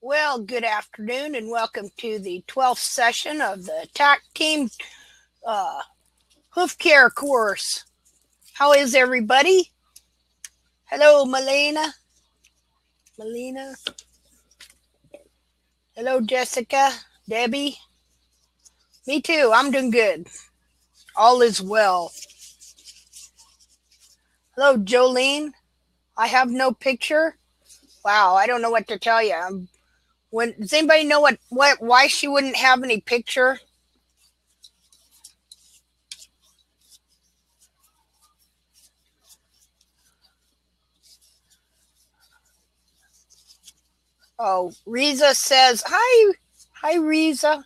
Well, good afternoon and welcome to the 12th session of the TACT Team Hoof Care course. How is everybody? Hello, Melina. Hello, Jessica. Debbie. Me too. I'm doing good. All is well. Hello, Jolene. I have no picture. Wow, I don't know what to tell you. Does anybody know why she wouldn't have any picture? Oh, Riza says, hi. Hi, Riza.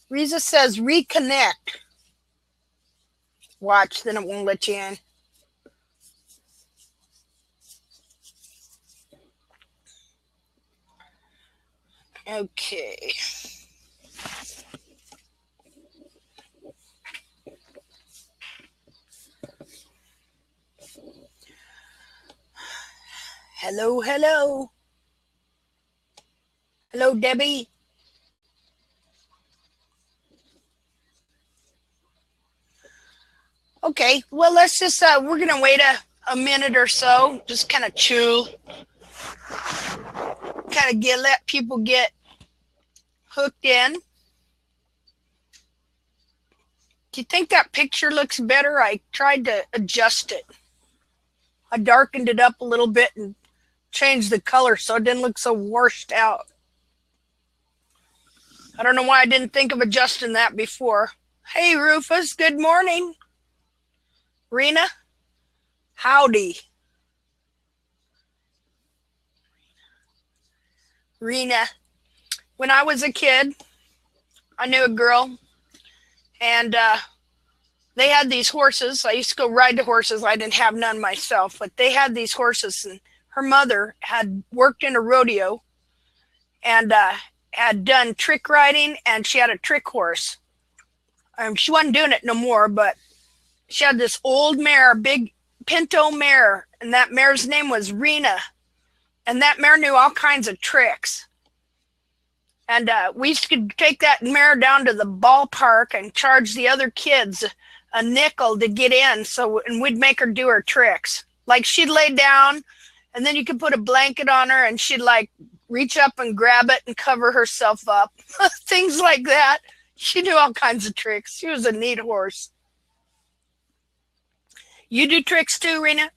Riza says, reconnect. Watch, then it won't let you in. Okay. Hello, hello. Hello, Debbie. Okay, well, let's just, we're going to wait a minute or so, just kind of chew, let people get hooked in. Do you think that picture looks better? I tried to adjust it. I darkened it up a little bit and changed the color so it didn't look so washed out. I don't know why I didn't think of adjusting that before. Hey, Rufus, good morning. Rena, howdy. Rena, when I was a kid, I knew a girl, and they had these horses. I used to go ride the horses. I didn't have none myself, but they had these horses, and her mother had worked in a rodeo and had done trick riding, and she had a trick horse. She wasn't doing it no more, but she had this old mare, big pinto mare, and that mare's name was Rena. And that mare knew all kinds of tricks. And we used to take that mare down to the ballpark and charge the other kids a nickel to get in. And we'd make her do her tricks. Like she'd lay down, and then you could put a blanket on her, and she'd like reach up and grab it and cover herself up. Things like that. She knew all kinds of tricks. She was a neat horse. You do tricks too, Rena?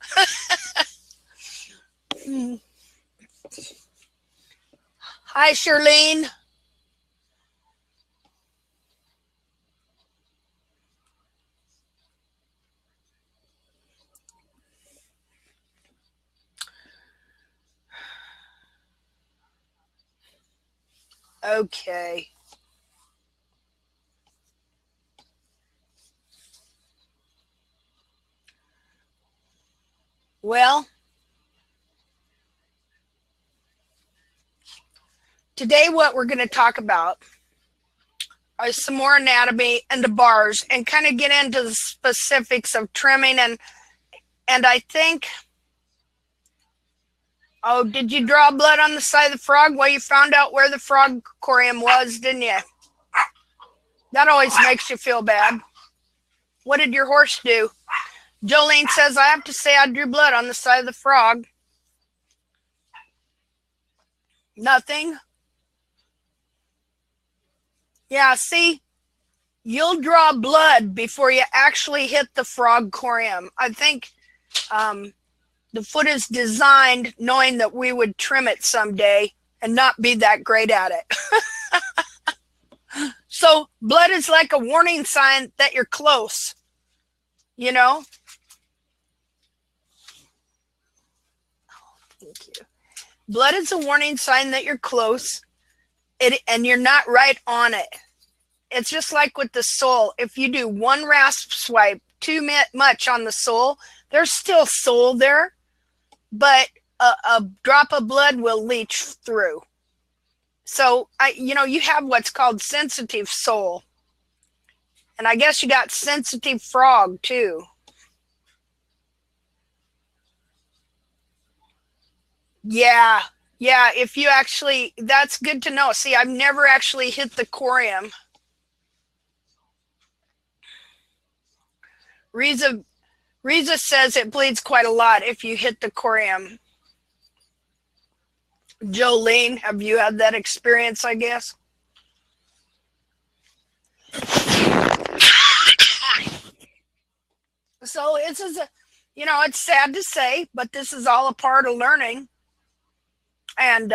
Hi, Charlene. Okay. Well, today what we're going to talk about is some more anatomy and the bars and kind of get into the specifics of trimming and I think, oh, did you draw blood on the side of the frog? Well, you found out where the frog corium was, didn't you? That always makes you feel bad. What did your horse do? Jolene says, I have to say I drew blood on the side of the frog. Nothing. Yeah, see, you'll draw blood before you actually hit the frog corium. I think the foot is designed knowing that we would trim it someday and not be that great at it. So blood is like a warning sign that you're close, you know? Oh, thank you. Blood is a warning sign that you're close and you're not right on it. It's just like with the sole. If you do one rasp swipe too much on the sole, there's still sole there, but a drop of blood will leach through. So, you have what's called sensitive sole. And I guess you got sensitive frog too. Yeah, Yeah, if you actually, that's good to know. See, I've never actually hit the corium. Riza says it bleeds quite a lot if you hit the corium. Jolene, have you had that experience, I guess? So this is it's sad to say, but this is all a part of learning. And,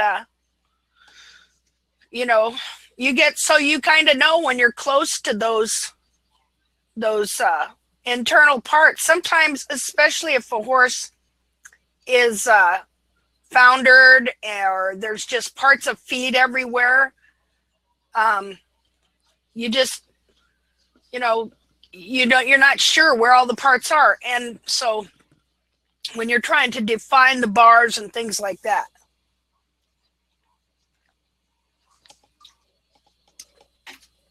you get, so you kind of know when you're close to those internal parts. Sometimes, especially if a horse is foundered or there's just parts of feet everywhere, you just, you're not sure where all the parts are. And so when you're trying to define the bars and things like that.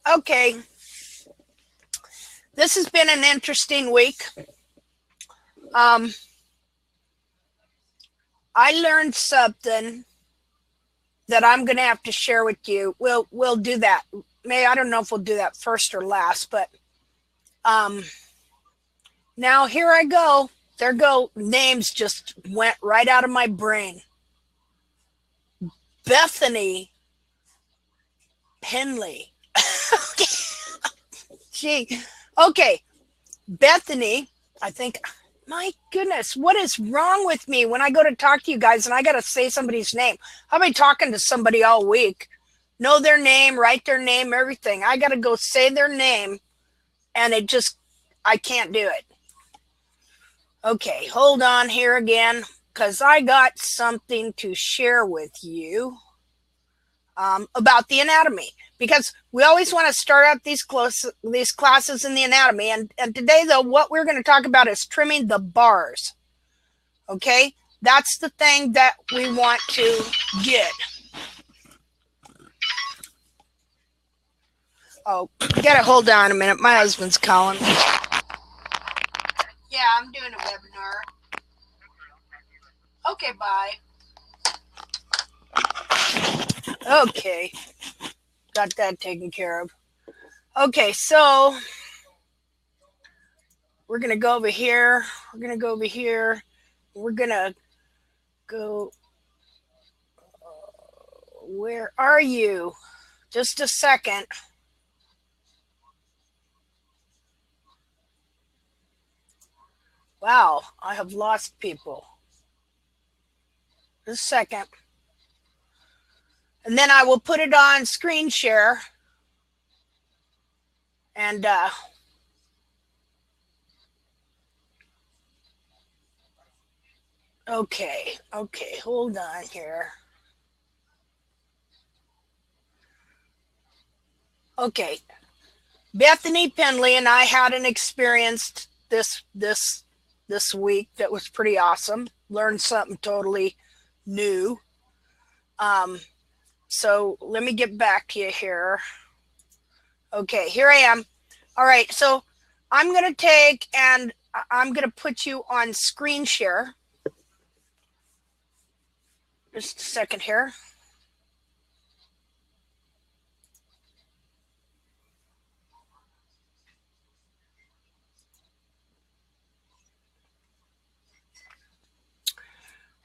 Okay. This has been an interesting week. I learned something that I'm going to have to share with you. We'll do that. I don't know if we'll do that first or last, but now here I go. There go. Names just went right out of my brain. Bethany Penley. Gee. Okay. Bethany, I think, my goodness, what is wrong with me when I go to talk to you guys and I got to say somebody's name? I've been talking to somebody all week. Know their name, write their name, everything. I got to go say their name, and I can't do it. Okay, hold on here again, because I got something to share with you about the anatomy. Because we always want to start out these classes in the anatomy. And today, though, what we're going to talk about is trimming the bars. Okay? That's the thing that we want to get. Oh, you got to hold on a minute. My husband's calling me. Yeah, I'm doing a webinar. Okay, bye. Okay. Got that taken care of. Okay, so we're going to go over here. We're going to go over here. We're going to go. Where are you? Just a second. Wow, I have lost people. Just a second. And then I will put it on screen share. And okay, hold on here. Okay. Bethany Penley and I had an experience this week that was pretty awesome. Learned something totally new. So let me get back to you here. Okay, here I am. All right, so I'm going to take and I'm going to put you on screen share. Just a second here.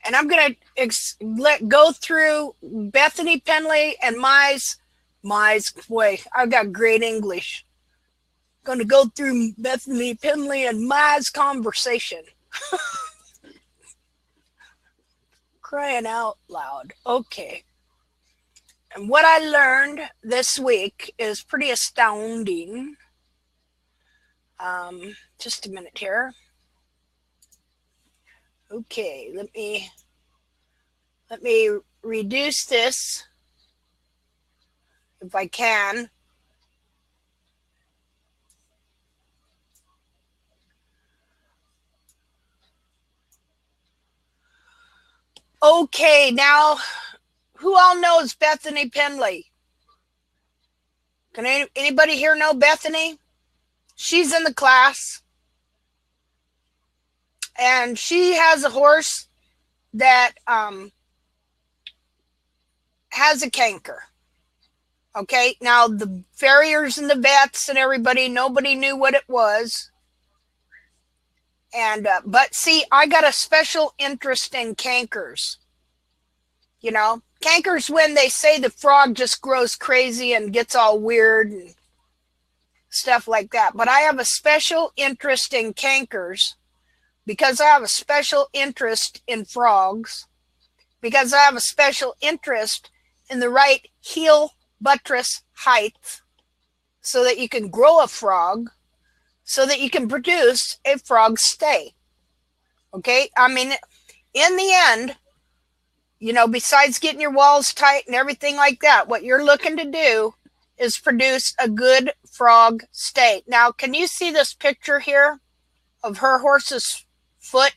And I'm going to go through Bethany Penley and Mize. Boy, I've got great English. Going to go through Bethany Penley and Mize conversation. Crying out loud. Okay. And what I learned this week is pretty astounding. Just a minute here. Okay, let me reduce this if I can. Okay, now who all knows Bethany Penley? Can anybody here know Bethany? She's in the class. And she has a horse that has a canker. Okay, now the farriers and the vets and everybody, nobody knew what it was. And but see, I got a special interest in cankers. You know, cankers, when they say the frog just grows crazy and gets all weird and stuff like that. But I have a special interest in cankers because I have a special interest in frogs, because I have a special interest in the right heel buttress height so that you can grow a frog, so that you can produce a frog stay. Okay, I mean, in the end, you know, besides getting your walls tight and everything like that, what you're looking to do is produce a good frog stay. Now, can you see this picture here of her horse's foot?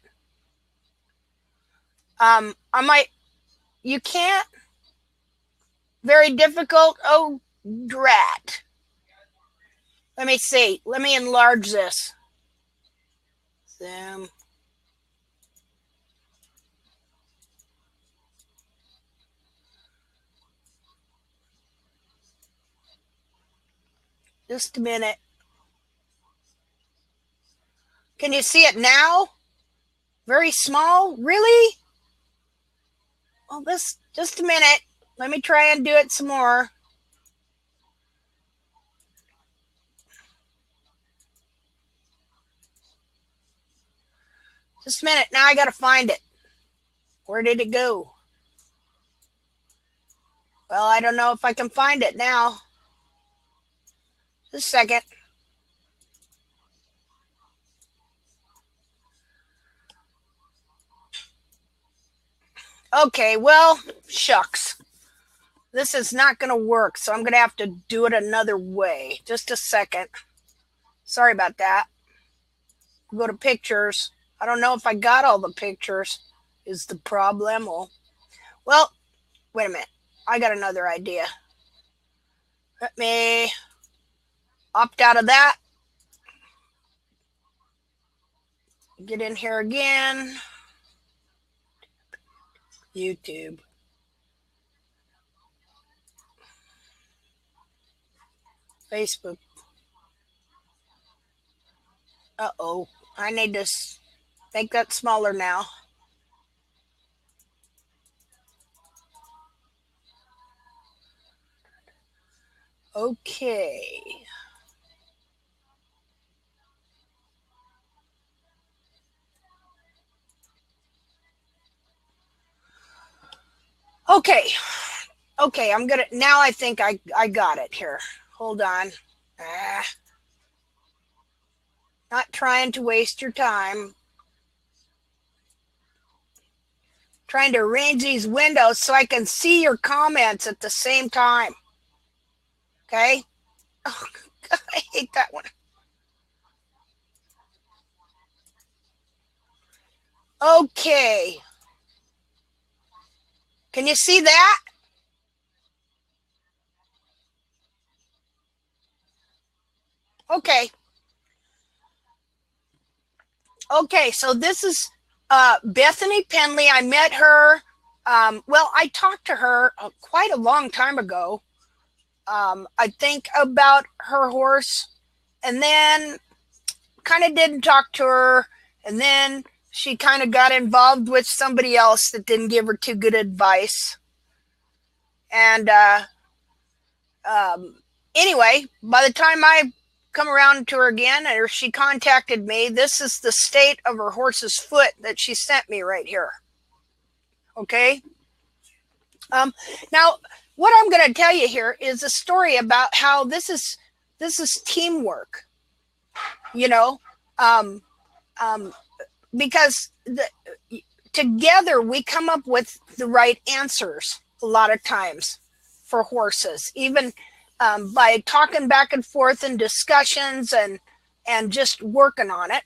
You can't? Very difficult? Oh, drat. Let me see. Let me enlarge this. Zoom. Just a minute. Can you see it now? Very small? Really? Well, just a minute. Let me try and do it some more. Just a minute. Now I got to find it. Where did it go? Well, I don't know if I can find it now. Just a second. Okay, well, shucks. This is not going to work, so I'm going to have to do it another way. Just a second. Sorry about that. Go to pictures. I don't know if I got all the pictures is the problem. Well, wait a minute. I got another idea. Let me opt out of that. Get in here again. YouTube. Facebook. Uh-oh. I need to make that smaller now. Okay. Okay, I'm gonna, now I think I got it here. Hold on. Not trying to waste your time. Trying to arrange these windows so I can see your comments at the same time. Okay? Oh, God, I hate that one. Okay. Can you see that? Okay. Okay, so this is Bethany Penley. I met her. Well, I talked to her quite a long time ago. I think about her horse, and then kind of didn't talk to her, and then she kind of got involved with somebody else that didn't give her too good advice. And anyway, by the time I come around to her again, or she contacted me, this is the state of her horse's foot that she sent me right here. Okay. Now, what I'm going to tell you here is a story about how this is teamwork. You know, because together we come up with the right answers a lot of times for horses, even by talking back and forth in discussions and just working on it.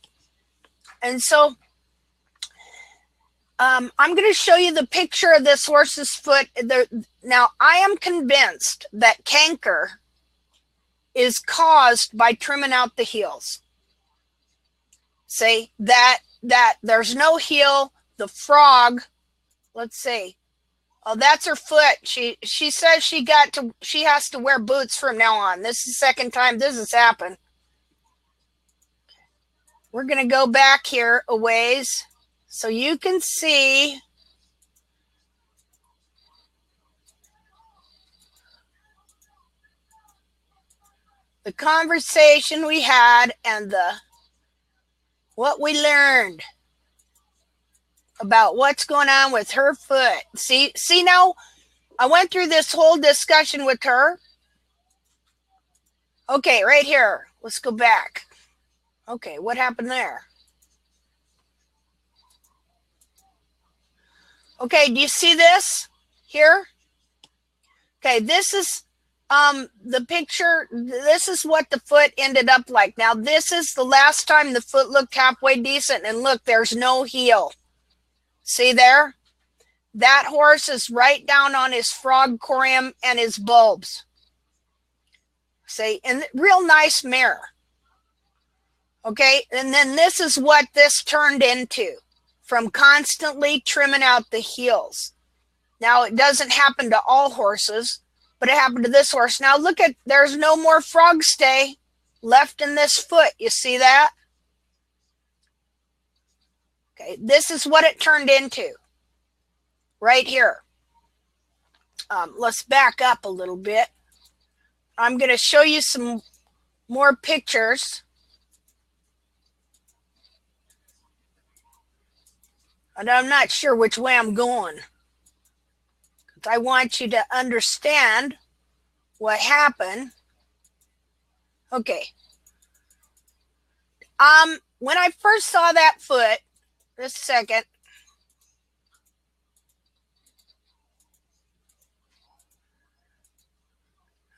And so I'm going to show you the picture of this horse's foot. Now, I am convinced that canker is caused by trimming out the heels. Say that there's no heel. The frog, let's see. Oh, that's her foot. She says she has to wear boots from now on. This is the second time this has happened. We're going to go back here a ways so you can see the conversation we had and what we learned about what's going on with her foot. See now, I went through this whole discussion with her. Okay, right here. Let's go back. Okay, what happened there? Okay, do you see this here? Okay, this is the picture. This is what the foot ended up like. Now, this is the last time the foot looked halfway decent, and look, there's no heel. See there? That horse is right down on his frog corium and his bulbs. See, and real nice mare. Okay, and then this is what this turned into from constantly trimming out the heels. Now, it doesn't happen to all horses, but it happened to this horse. Now, look at, there's no more frog stay left in this foot. You see that? Okay, this is what it turned into right here. Let's back up a little bit. I'm going to show you some more pictures. And I'm not sure which way I'm going. I want you to understand what happened. Okay. When I first saw that foot, just a second.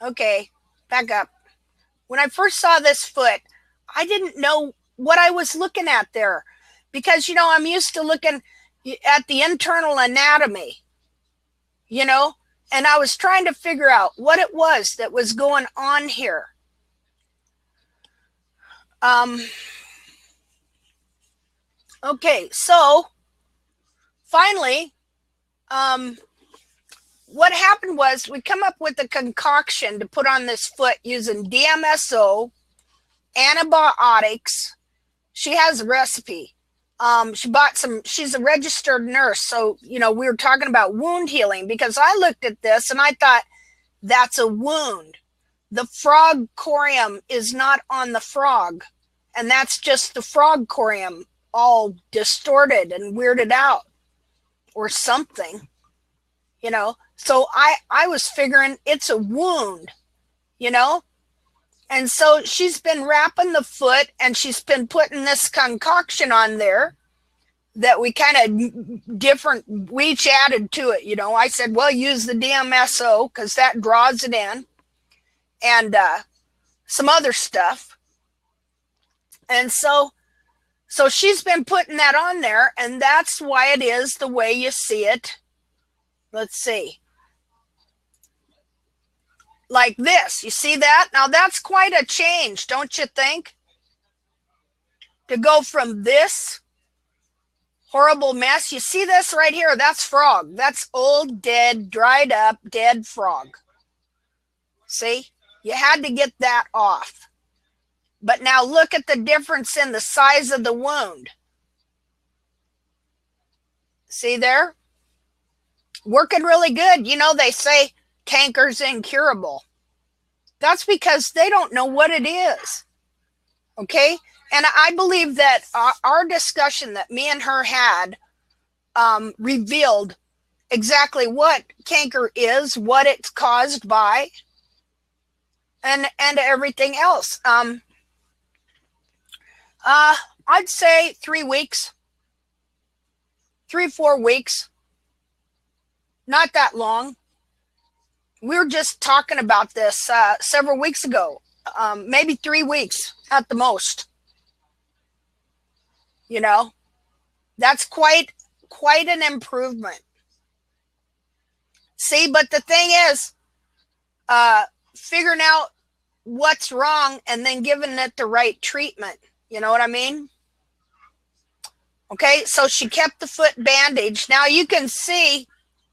Okay, back up. When I first saw this foot, I didn't know what I was looking at there. Because, you know, I'm used to looking at the internal anatomy, you know, and I was trying to figure out what it was that was going on here. Okay, so finally, what happened was we come up with a concoction to put on this foot using DMSO, antibiotics. She has a recipe. She bought some, she's a registered nurse. So, you know, we were talking about wound healing because I looked at this and I thought that's a wound. The frog corium is not on the frog. And that's just the frog corium all distorted and weirded out or something, you know? So I was figuring it's a wound, you know? And so she's been wrapping the foot and she's been putting this concoction on there that we kind of we each added to it. You know, I said, well, use the DMSO because that draws it in and some other stuff. And so she's been putting that on there and that's why it is the way you see it. Let's see. Like this, you see that? Now that's quite a change, don't you think? To go from this horrible mess, you see this right here? That's frog. That's old, dead, dried up, dead frog. See? You had to get that off. But now look at the difference in the size of the wound. See there? Working really good. You know, they say canker's incurable. That's because they don't know what it is. Okay? And I believe that our discussion that me and her had revealed exactly what canker is, what it's caused by, and everything else. I'd say 3 weeks, 3-4 weeks, not that long. We were just talking about this several weeks ago, maybe 3 weeks at the most. You know, that's quite an improvement. See, but the thing is, figuring out what's wrong and then giving it the right treatment. You know what I mean? Okay, so she kept the foot bandaged. Now you can see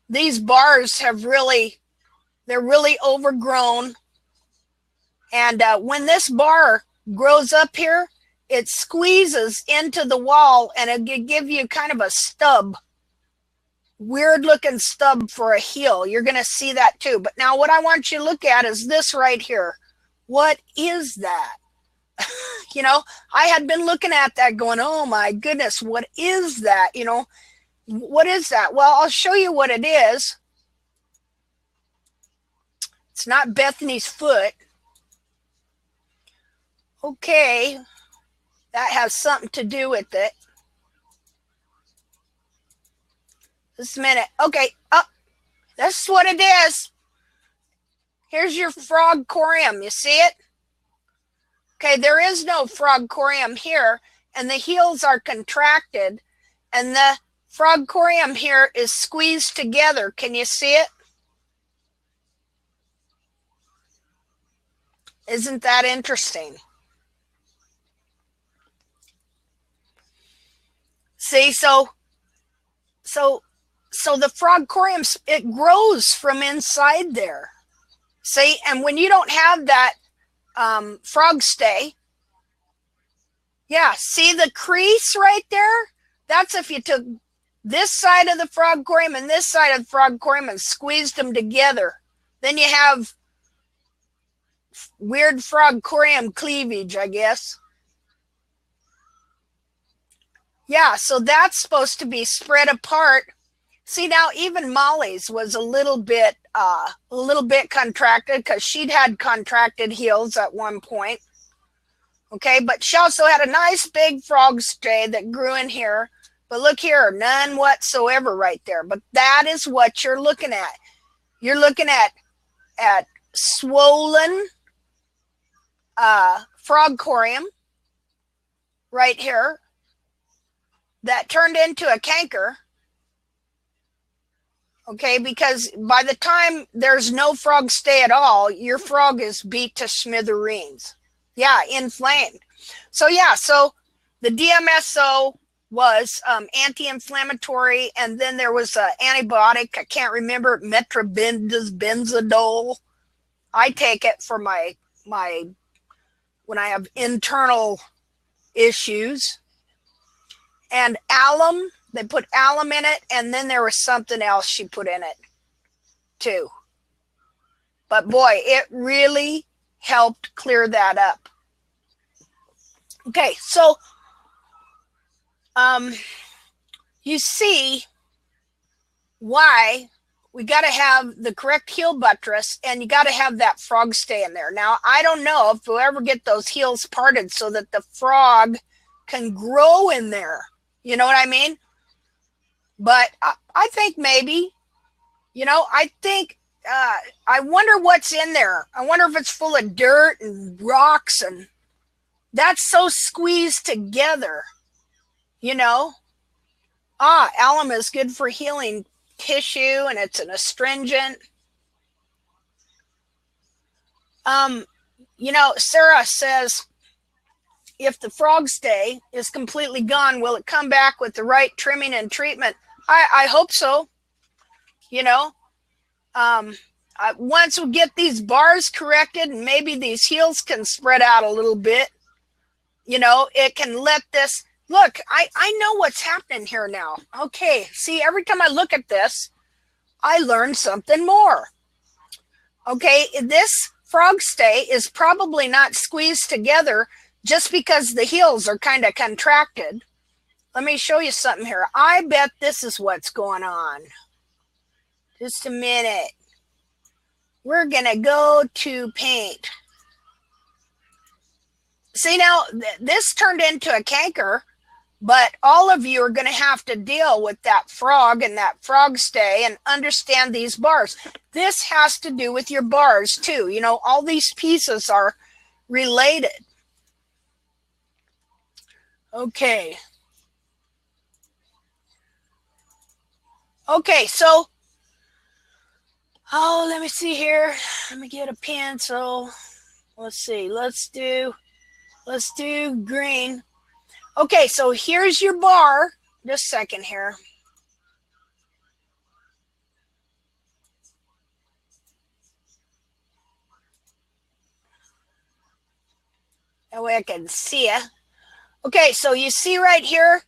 these bars have they're really overgrown. And when this bar grows up here, it squeezes into the wall and it'll give you kind of a stub. Weird looking stub for a heel. You're going to see that too. But now what I want you to look at is this right here. What is that? You know, I had been looking at that going, oh my goodness, what is that? You know, what is that? Well, I'll show you what it is. It's not Bethany's foot. Okay, that has something to do with it. Just a minute. Okay, that's what it is. Here's your frog corium. You see it? Okay, there is no frog corium here, and the heels are contracted, and the frog corium here is squeezed together. Can you see it? Isn't that interesting? See, so the frog corium, it grows from inside there. See, and when you don't have that frog stay, yeah, see the crease right there? That's if you took this side of the frog corium and this side of the frog corium and squeezed them together. Then you have weird frog corium cleavage, I guess. Yeah, so that's supposed to be spread apart. See, now even Molly's was a little bit contracted because she'd had contracted heels at one point. Okay, but she also had a nice big frog stay that grew in here. But look here, none whatsoever right there. But that is what you're looking at. You're looking at swollen frog corium right here that turned into a canker. Okay, because by the time there's no frog stay at all, your frog is beat to smithereens. Yeah, inflamed. So yeah, so the DMSO was anti-inflammatory, and then there was an antibiotic. I can't remember, metribenzidole. I take it for my when I have internal issues. And alum. They put alum in it, and then there was something else she put in it too. But boy, it really helped clear that up. Okay, so you see why we got to have the correct heel buttress, and you got to have that frog stay in there. Now, I don't know if we'll ever get those heels parted so that the frog can grow in there. You know what I mean? But I think maybe, you know, I think, I wonder what's in there. I wonder if it's full of dirt and rocks, and that's so squeezed together, you know. Alum is good for healing tissue, and it's an astringent. You know, Sarah says, if the frog stay is completely gone, will it come back with the right trimming and treatment? I hope so. You know, once we get these bars corrected and maybe these heels can spread out a little bit, you know, it can let this, look, I know what's happening here now. Okay, see, every time I look at this, I learn something more. Okay, this frog stay is probably not squeezed together just because the heels are kind of contracted. Let me show you something here. I bet this is what's going on. Just a minute. We're going to go to paint. See, now, this turned into a canker, but all of you are going to have to deal with that frog and that frog stay and understand these bars. This has to do with your bars, too. You know, all these pieces are related. Okay. Okay, so, let me see here. Let me get a pencil. Let's see. Let's do green. Okay, so here's your bar. Just a second here. That way I can see you. Okay, so you see right here,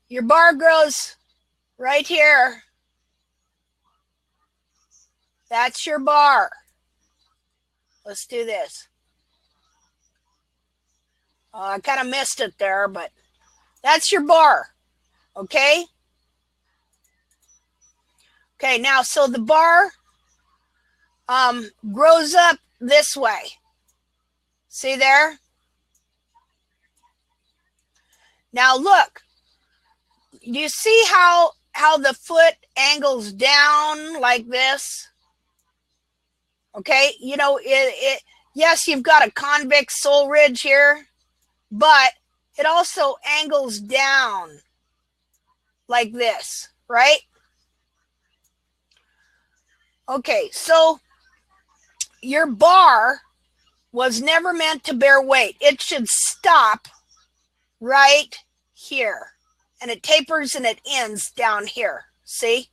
your bar grows right here. That's your bar. Let's do this. I kind of missed it there, but that's your bar. Okay? Okay, now, so the bar grows up this way. See there? Now look, do you see how the foot angles down like this? Okay, you know, yes, you've got a convex sole ridge here, but it also angles down like this, right? Okay, so your bar was never meant to bear weight. It should stop right here. And it tapers and it ends down here. See?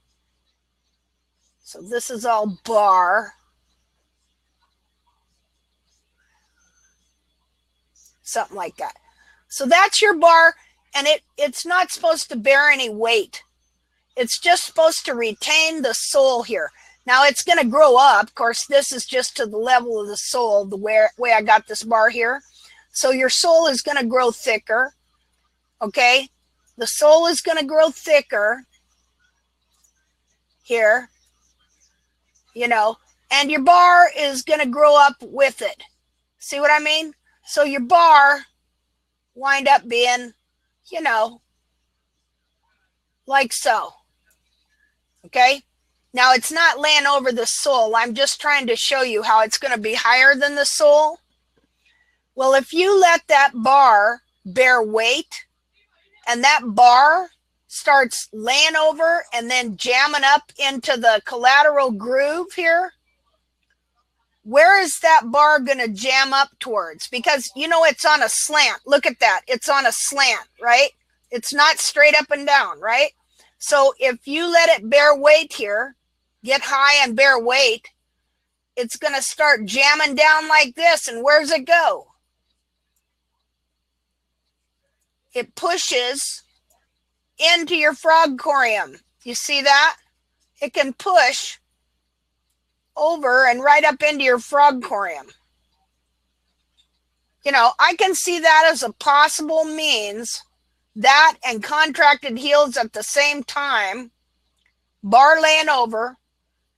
So this is all bar. Something like that. So that's your bar, and it's not supposed to bear any weight. It's just supposed to retain the sole here. Now it's going to grow up. Of course, this is just to the level of the sole, the way I got this bar here. So your sole is going to grow thicker. Okay? The sole is going to grow thicker here, you know, and your bar is going to grow up with it. See what I mean? So your bar wind up being, you know, like so. Okay? Now it's not laying over the sole. I'm just trying to show you how it's going to be higher than the sole. Well, if you let that bar bear weight and that bar starts laying over and then jamming up into the collateral groove here, where is that bar going to jam up towards? Because, you know, it's on a slant. Look at that. It's on a slant, right? It's not straight up and down, right? So if you let it bear weight here, get high and bear weight, it's going to start jamming down like this. And where's it go? It pushes into your frog corium. You see that? It can push over and right up into your frog corium. You know, I can see that as a possible means, that and contracted heels at the same time, bar laying over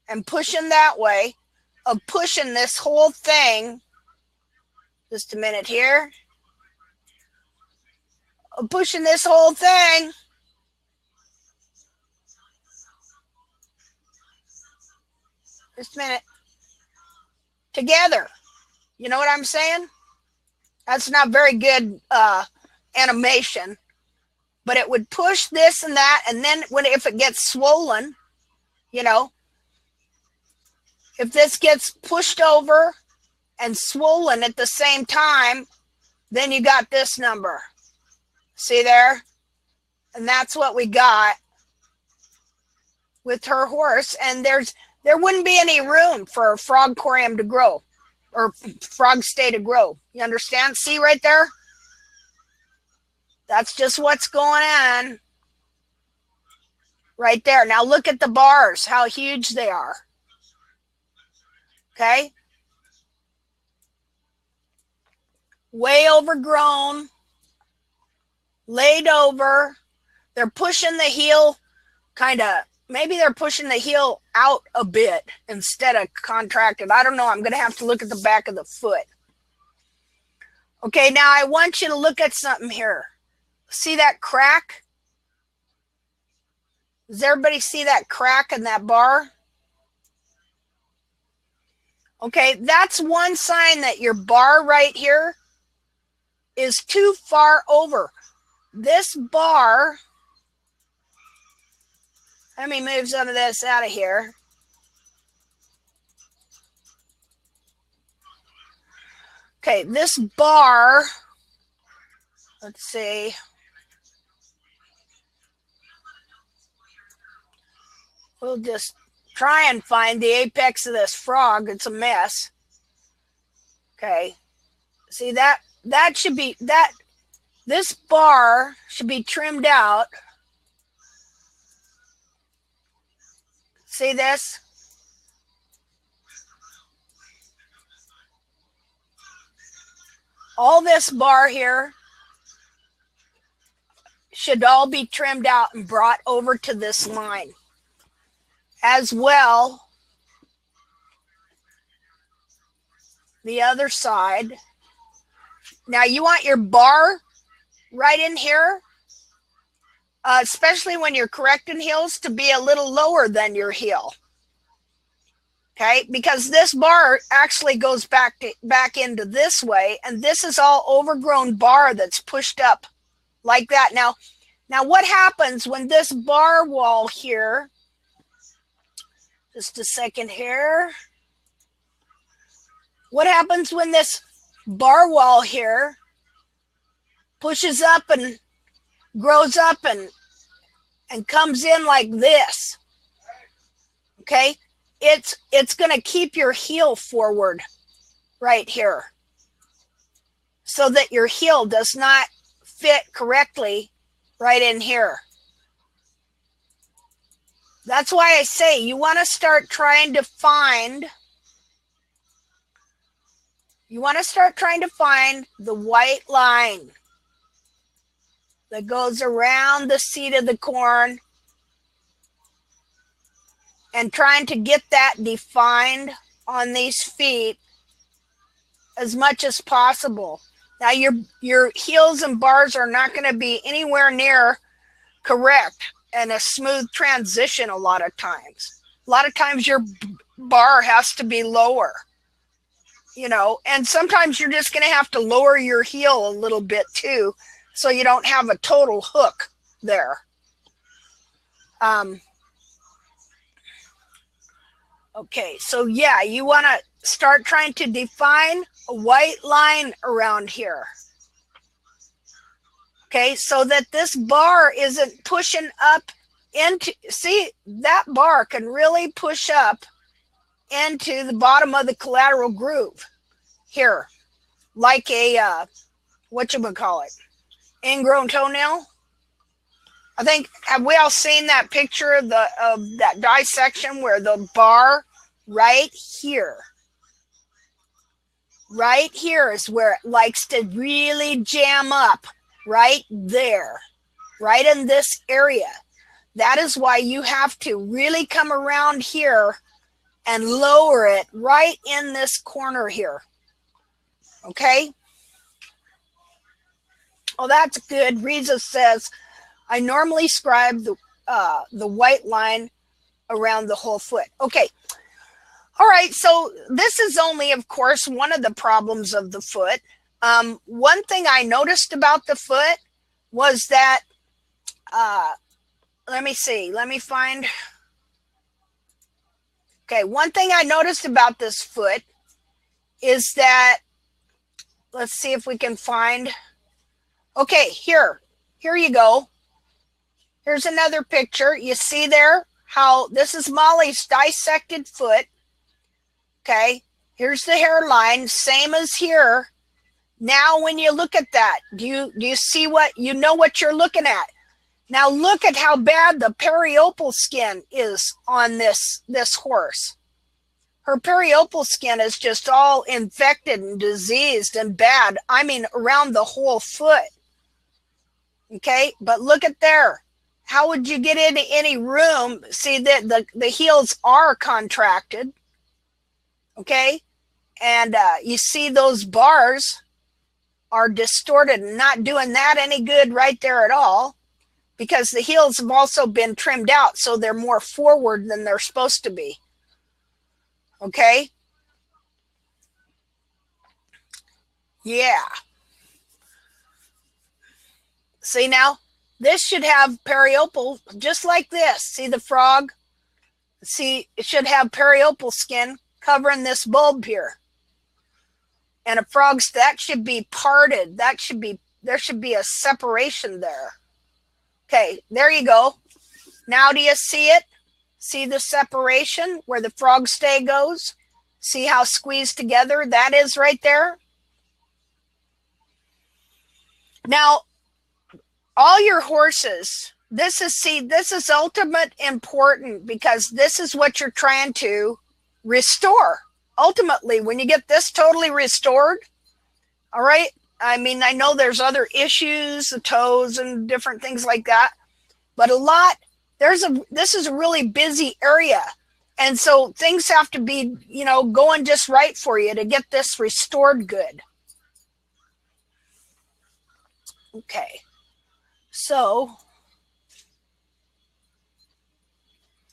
and pushing that way, of pushing this whole thing. Just a minute here. Of pushing this whole thing just a minute, together. You know what I'm saying? That's not very good animation, but it would push this and that, and then if it gets swollen, you know, if this gets pushed over and swollen at the same time, then you got this number. See there? And that's what we got with her horse, and there wouldn't be any room for a frog corium to grow, or frog stay to grow. You understand? See right there? That's just what's going on right there. Now look at the bars, how huge they are. Okay? Way overgrown, laid over. They're pushing the heel kind of, maybe they're pushing the heel out a bit instead of contracted. I don't know. I'm going to have to look at the back of the foot. Okay, now I want you to look at something here. See that crack? Does everybody see that crack in that bar? Okay, that's one sign that your bar right here is too far over. This bar, let me move some of this out of here. Okay, this bar, let's see. We'll just try and find the apex of this frog. It's a mess. Okay, see that that should be, this bar should be trimmed out. See this? All this bar here should all be trimmed out and brought over to this line. As well, the other side. Now you want your bar right in here, especially when you're correcting heels, to be a little lower than your heel. Okay, because this bar actually goes back into this way, and this is all overgrown bar that's pushed up like that. Now what happens when this bar wall here, just a second here, what happens when this bar wall here pushes up and grows up and comes in like this? Okay, it's going to keep your heel forward right here so that your heel does not fit correctly right in here. That's why I say you want to start trying to find the white line that goes around the seed of the corn, and trying to get that defined on these feet as much as possible. Now your heels and bars are not going to be anywhere near correct and a smooth transition a lot of times. A lot of times your bar has to be lower, you know, and sometimes you're just going to have to lower your heel a little bit too, so you don't have a total hook there. Okay, so yeah, you want to start trying to define a white line around here. Okay, so that this bar isn't pushing up into, see, that bar can really push up into the bottom of the collateral groove here, like a, whatchamacallit, ingrown toenail. I think, have we all seen that picture of that dissection where the bar right here is where it likes to really jam up, right there, right in this area. That is why you have to really come around here and lower it right in this corner here. Okay? Oh, that's good. Riza says, I normally scribe the white line around the whole foot. Okay. All right. So this is only, of course, one of the problems of the foot. One thing I noticed about the foot was that, let me see. Let me find. Okay. One thing I noticed about this foot is that, let's see if we can find. Okay. Here you go. Here's another picture. You see there how this is Molly's dissected foot. Okay, here's the hairline, same as here. Now, when you look at that, do you see what, you know what you're looking at? Now look at how bad the periopal skin is on this horse. Her periopal skin is just all infected and diseased and bad. I mean, around the whole foot. Okay, but look at there. How would you get into any room? See that the heels are contracted. Okay, and you see those bars are distorted and not doing that any good right there at all, because the heels have also been trimmed out, so they're more forward than they're supposed to be. Okay, yeah. See now, this should have periopal just like this. See the frog? See, it should have periopal skin covering this bulb here. And a frog's, that should be parted. That should be, there should be a separation there. Okay, there you go. Now do you see it? See the separation where the frog stay goes? See how squeezed together that is right there? Now, all your horses, this is ultimate important because this is what you're trying to restore. Ultimately, when you get this totally restored, all right, I mean, I know there's other issues, the toes and different things like that, but this is a really busy area. And so things have to be, going just right for you to get this restored good. Okay. So,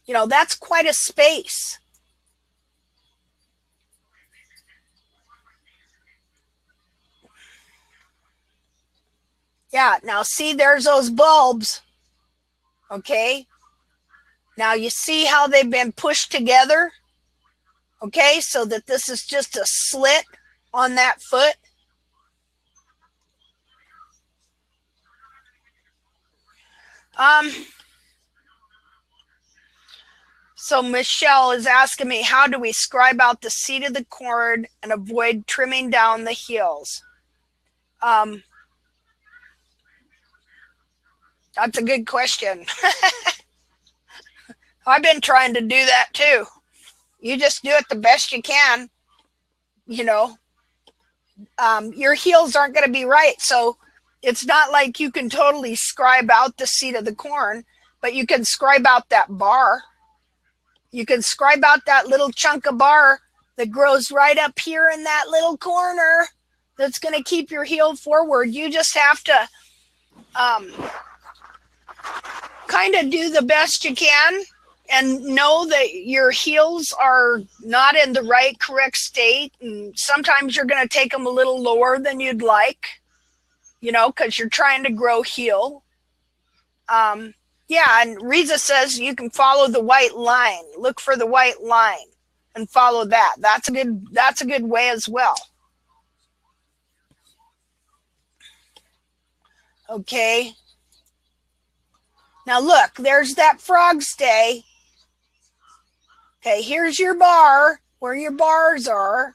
that's quite a space. Yeah, now see, there's those bulbs. Okay. Now you see how they've been pushed together. Okay, so that this is just a slit on that foot. So Michelle is asking me, how do we scribe out the seed of the corn and avoid trimming down the heels? That's a good question. I've been trying to do that too. You just do it the best you can. Your heels aren't going to be right. So it's not like you can totally scribe out the seed of the corn, but you can scribe out that bar. You can scribe out that little chunk of bar that grows right up here in that little corner that's going to keep your heel forward. You just have to kind of do the best you can and know that your heels are not in the right correct state. And sometimes you're going to take them a little lower than you'd like, because you're trying to grow heel. Yeah, and Riza says you can follow the white line. Look for the white line and follow that. That's a good way as well. Okay. Now look, there's that frog stay. Okay, here's your bar, where your bars are.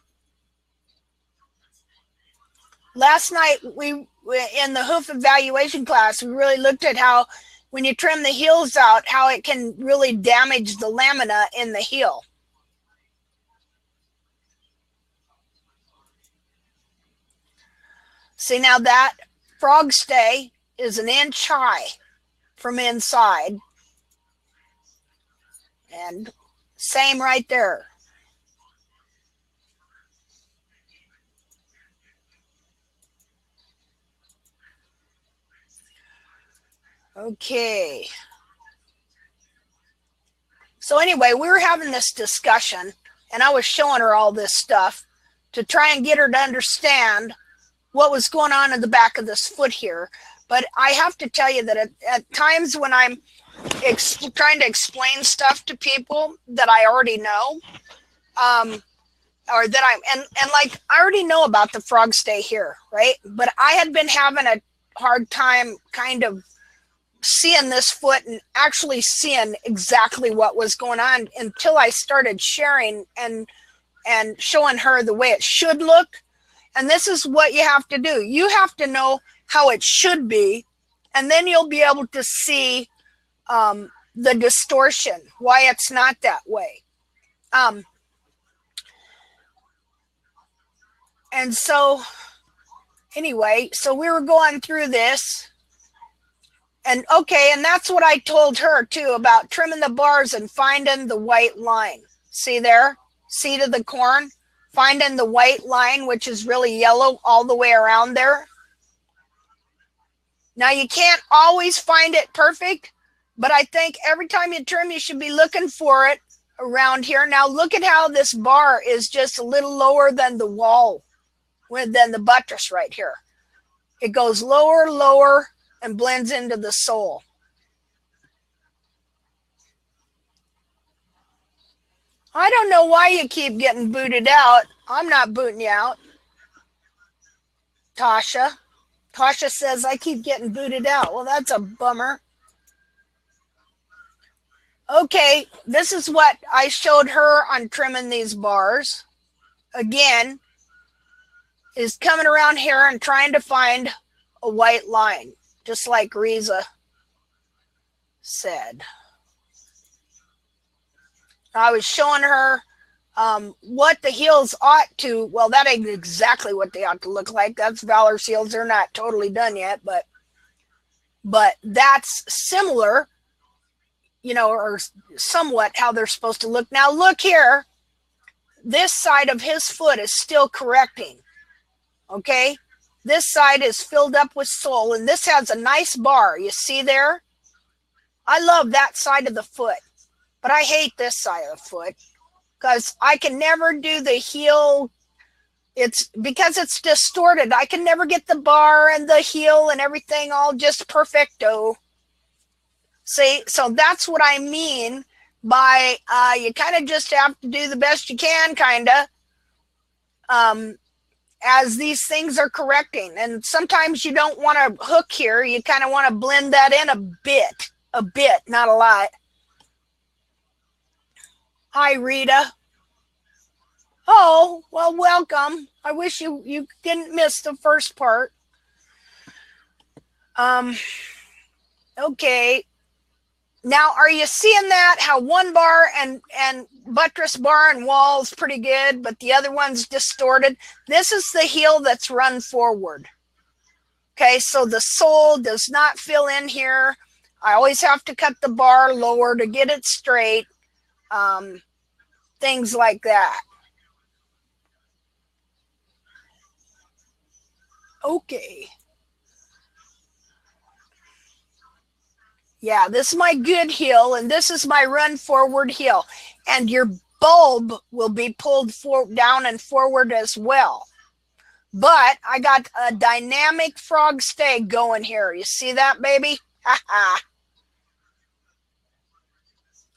Last night, in the hoof evaluation class, we really looked at how when you trim the heels out, how it can really damage the lamina in the heel. See, now that frog stay is an inch high from inside. And same right there. Okay. So anyway, we were having this discussion, and I was showing her all this stuff to try and get her to understand what was going on in the back of this foot here. But I have to tell you that at times when I'm trying to explain stuff to people that I already know, or that like I already know about the frog stay here, right? But I had been having a hard time kind of seeing this foot and actually seeing exactly what was going on until I started sharing and showing her the way it should look. And this is what you have to do. You have to know how it should be, and then you'll be able to see the distortion, why it's not that way. And so anyway, so we were going through this. And okay, and that's what I told her too about trimming the bars and finding the white line. See there? Seed of the corn? Finding the white line, which is really yellow all the way around there. Now, you can't always find it perfect, but I think every time you trim, you should be looking for it around here. Now, look at how this bar is just a little lower than the wall, than the buttress right here. It goes lower, lower, and blends into the sole. I don't know why you keep getting booted out. I'm not booting you out. Tasha says I keep getting booted out. Well, that's a bummer. Okay, this is what I showed her on trimming these bars. Again, is coming around here and trying to find a white line, just like Riza said. I was showing her what the heels ought to, well, that ain't exactly what they ought to look like. That's Valor's heels. They're not totally done yet, but that's similar, you know, or somewhat how they're supposed to look. Now look here. This side of his foot is still correcting. Okay? This side is filled up with sole, and this has a nice bar. You see there? I love that side of the foot, but I hate this side of the foot because I can never do the heel. It's because it's distorted. I can never get the bar and the heel and everything all just perfecto. See, so that's what I mean by you kind of just have to do the best you can, kind of, as these things are correcting. And sometimes you don't want to hook here. You kind of want to blend that in a bit, not a lot. Hi, Rita. Oh, well, welcome. I wish you didn't miss the first part. Okay. Now, are you seeing that? How one bar and buttress bar and wall is pretty good, but the other one's distorted. This is the heel that's run forward. Okay, so the sole does not fill in here. I always have to cut the bar lower to get it straight. Things like that. Okay. Yeah, this is my good heel, and this is my run forward heel. And your bulb will be pulled down and forward as well. But I got a dynamic frog stay going here. You see that, baby?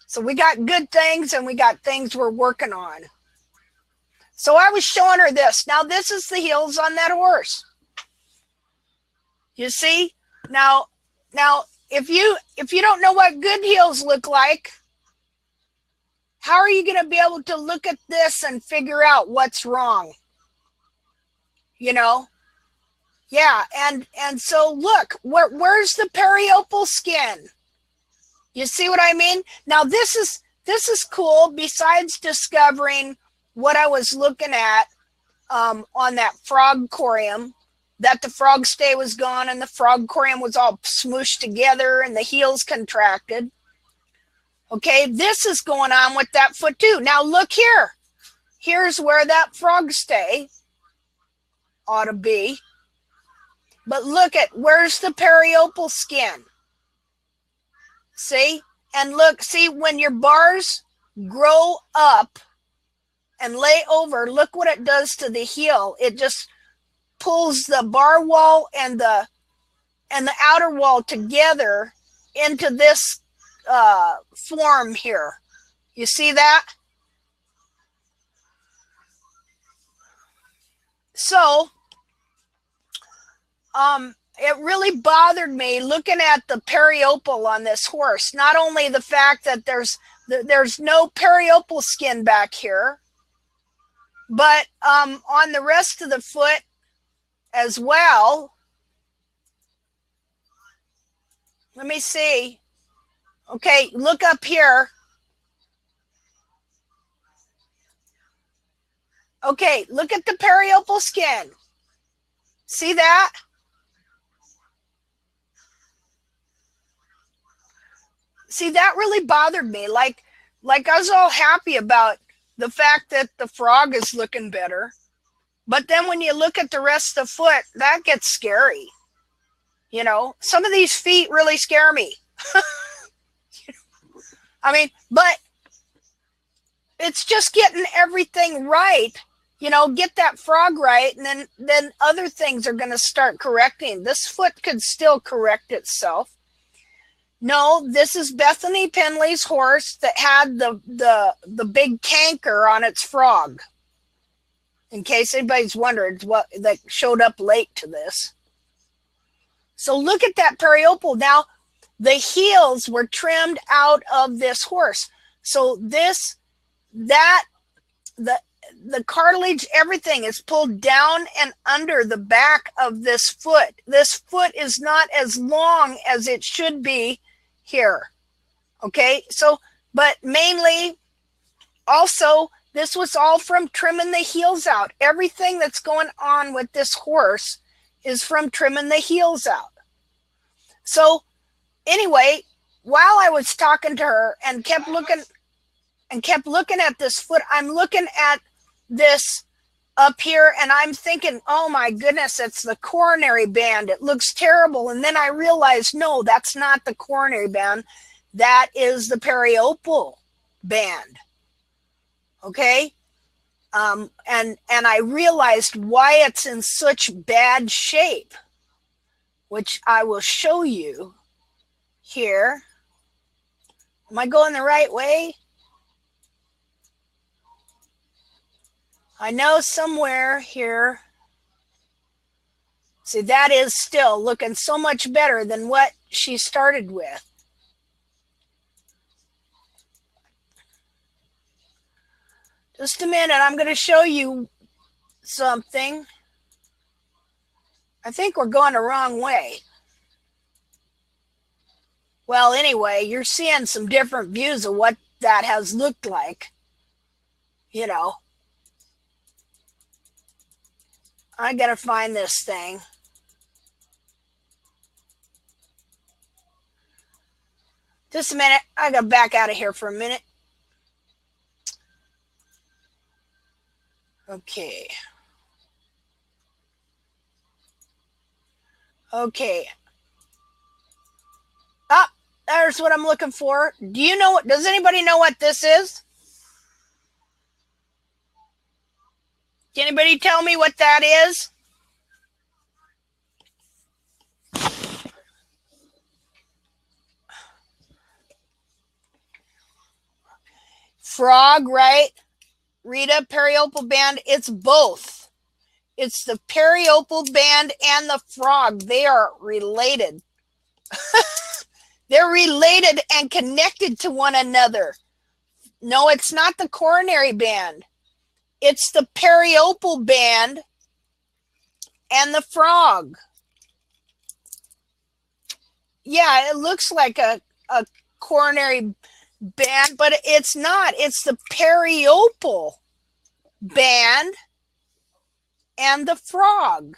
So we got good things, and we got things we're working on. So I was showing her this. Now, this is the heels on that horse. You see? Now, if you don't know what good heels look like, how are you going to be able to look at this and figure out what's wrong? You know? Yeah, and so look, where's the periopal skin? You see what I mean? Now this is cool. Besides discovering what I was looking at on that frog corium, that the frog stay was gone and the frog corium was all smooshed together and the heels contracted. Okay, this is going on with that foot too. Now look here. Here's where that frog stay ought to be. But look at, where's the periopal skin? See? And look, see, when your bars grow up and lay over, look what it does to the heel. It just pulls the bar wall and the outer wall together into this form here. You see that? So, it really bothered me looking at the periopal on this horse. Not only the fact that there's no periopal skin back here, but on the rest of the foot as well. Let me see. Okay, look up here. Okay, look at the periopal skin. See that? See, that really bothered me. Like I was all happy about the fact that the frog is looking better. But then when you look at the rest of the foot, that gets scary. You know, some of these feet really scare me. I mean, but it's just getting everything right. You know, get that frog right, and then other things are going to start correcting. This foot could still correct itself. No, this is Bethany Penley's horse that had the big canker on its frog. In case anybody's wondered what that showed up late to this. So look at that periopal. Now, the heels were trimmed out of this horse. So the cartilage, everything is pulled down and under the back of this foot. This foot is not as long as it should be here. Okay, so, but mainly also, this was all from trimming the heels out. Everything that's going on with this horse is from trimming the heels out. So anyway, while I was talking to her and kept looking at this foot, I'm looking at this up here and I'm thinking, oh my goodness, it's the coronary band. It looks terrible. And then I realized, no, that's not the coronary band. That is the periopal band. Okay. And I realized why it's in such bad shape, which I will show you here. Am I going the right way? I know somewhere here. See, that is still looking so much better than what she started with. Just a minute, I'm going to show you something. I think we're going the wrong way. Well, anyway, you're seeing some different views of what that has looked like. You know. I got to find this thing. Just a minute. I got to back out of here for a minute. Okay. Okay. Ah, there's what I'm looking for. Do you know what? Does anybody know what this is? Can anybody tell me what that is? Frog, right? Rita, periopal band. It's both. It's the periopal band and the frog. They are related. They're related and connected to one another. No, it's not the coronary band. It's the periopal band and the frog. Yeah, it looks like a coronary band, but it's not. It's the periopal band and the frog.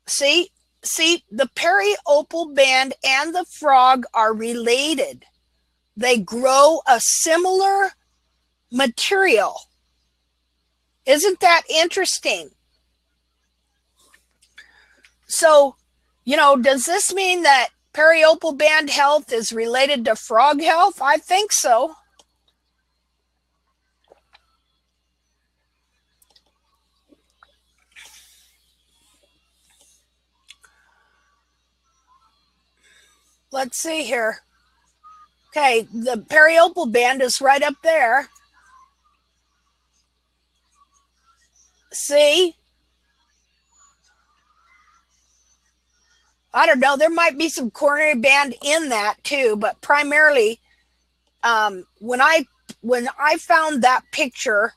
See, the periopal band and the frog are related. They grow a similar material. Isn't that interesting? So, you know, does this mean that periopal band health is related to frog health? I think so. Let's see here. Okay, the periopal band is right up there. See? I don't know. There might be some coronary band in that too, but primarily, when I found that picture,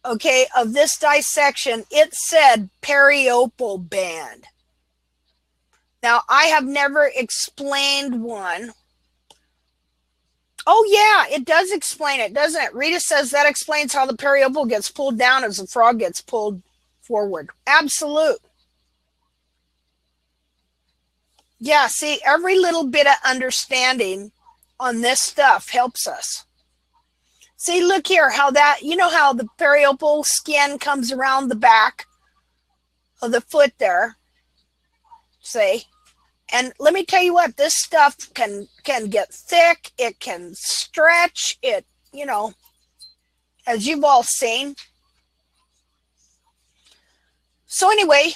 okay, of this dissection, it said periopal band. Now, I have never explained one. Oh, yeah, it does explain it, doesn't it? Rita says that explains how the periopal gets pulled down as the frog gets pulled forward. Absolute. Yeah, see, every little bit of understanding on this stuff helps us. See, look here, how that, you know how the periopal skin comes around the back of the foot there, see? And let me tell you what, this stuff can get thick, it can stretch, it, you know, as you've all seen. So anyway,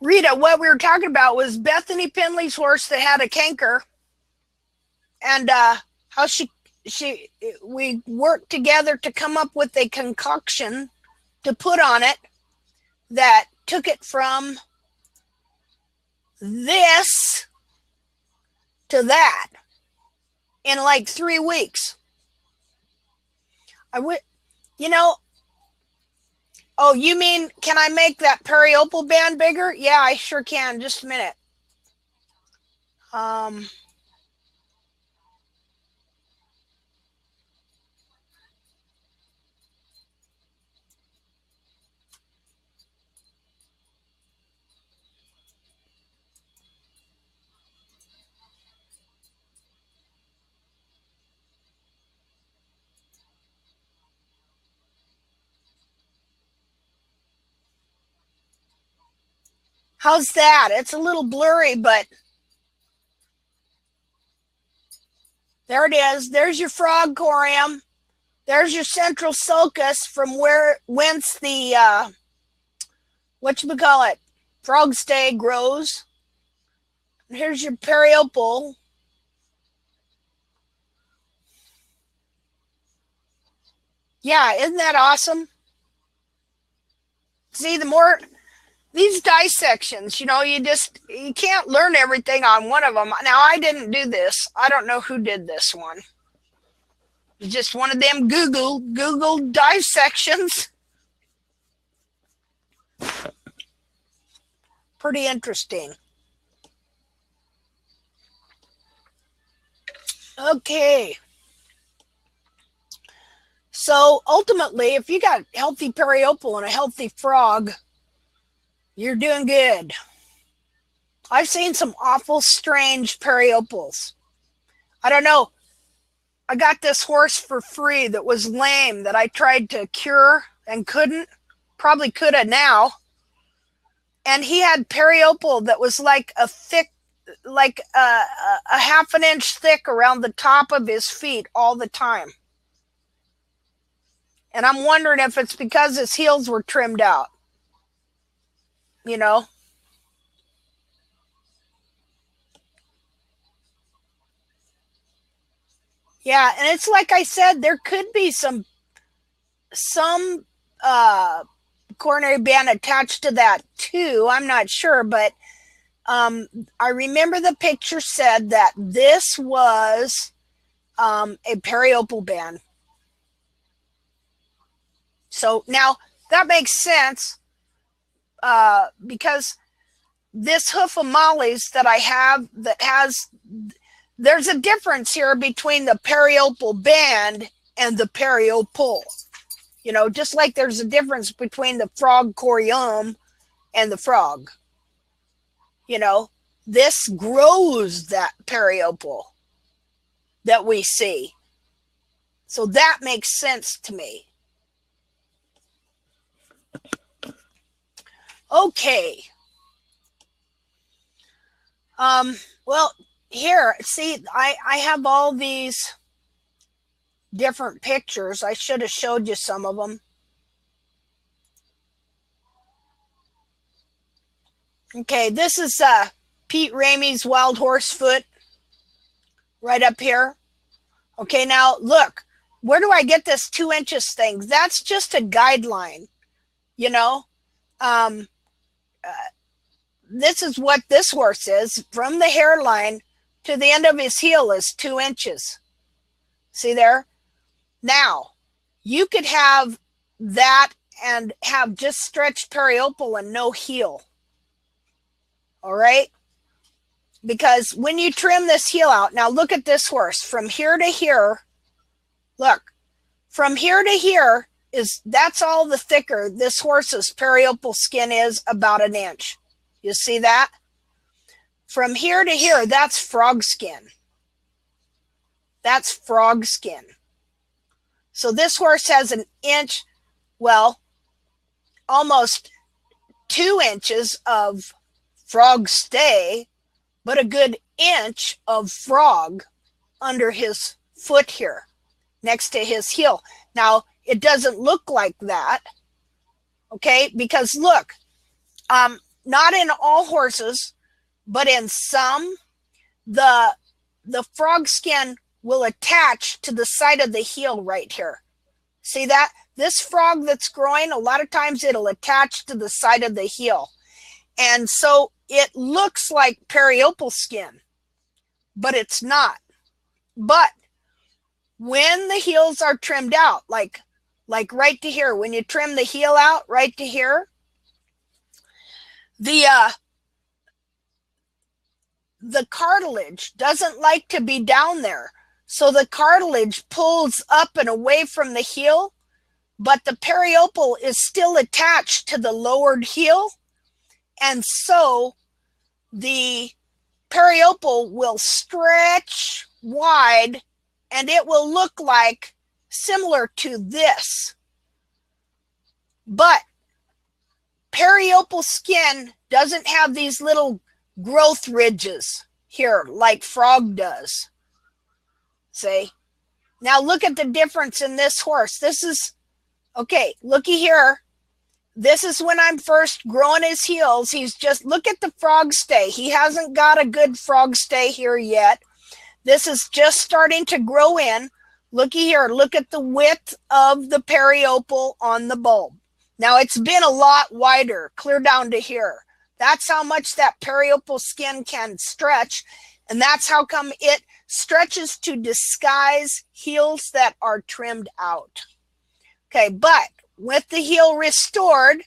Rita, what we were talking about was Bethany Penley's horse that had a canker, and how we worked together to come up with a concoction to put on it that took it from this to that in like 3 weeks. I would, you know, oh, you mean, can I make that periopal band bigger? Yeah, I sure can. Just a minute. How's that? It's a little blurry, but there it is. There's your frog corium. There's your central sulcus from whence the whatchamacallit, frog stay grows. Here's your periopal. Yeah, isn't that awesome? See, the more these dissections, you can't learn everything on one of them. Now, I didn't do this. I don't know who did this one. It's just one of them Google dissections. Pretty interesting. Okay. So ultimately, if you got healthy periopal and a healthy frog, you're doing good. I've seen some awful strange periopals. I don't know. I got this horse for free that was lame that I tried to cure and couldn't. Probably could have now. And he had periopal that was like a thick, like a half an inch thick around the top of his feet all the time. And I'm wondering if it's because his heels were trimmed out. You know? Yeah, and it's like I said, there could be some coronary band attached to that too. I'm not sure, but I remember the picture said that this was a periopal band. So now that makes sense because this hoof of Molly's that I have there's a difference here between the periopal band and the periopal. Just like there's a difference between the frog corium and the frog. This grows that periopal that we see. So that makes sense to me. Okay. Well, here, see, I have all these different pictures. I should have showed you some of them. Okay, this is Pete Ramey's wild horse foot right up here. Okay, now look, where do I get this 2 inches thing? That's just a guideline, this is what this horse is. From the hairline to the end of his heel is 2 inches. See there? Now, you could have that and have just stretched periopal and no heel. All right? Because when you trim this heel out, now look at this horse. From here to here, look, from here to here, that's all the thicker this horse's periopal skin is, about an inch. You see that? From here to here, that's frog skin. That's frog skin. So this horse has an inch, well, almost 2 inches of frog stay, but a good inch of frog under his foot here, next to his heel. Now, it doesn't look like that, okay? Because look, not in all horses, but in some, the frog skin will attach to the side of the heel right here. See that? This frog that's growing, a lot of times it'll attach to the side of the heel. And so it looks like periopal skin, but it's not. But when the heels are trimmed out, like right to here, when you trim the heel out right to here, the cartilage doesn't like to be down there. So the cartilage pulls up and away from the heel, but the periopal is still attached to the lowered heel. And so the periopal will stretch wide and it will look like similar to this. But periopal skin doesn't have these little growth ridges here like frog does. See? Now look at the difference in this horse. This is, okay, looky here. This is when I'm first growing his heels. He's just, look at the frog stay. He hasn't got a good frog stay here yet. This is just starting to grow in. Looky here. Look at the width of the periopal on the bulb. Now it's been a lot wider, clear down to here. That's how much that periopal skin can stretch. And that's how come it stretches to disguise heels that are trimmed out. Okay, but with the heel restored,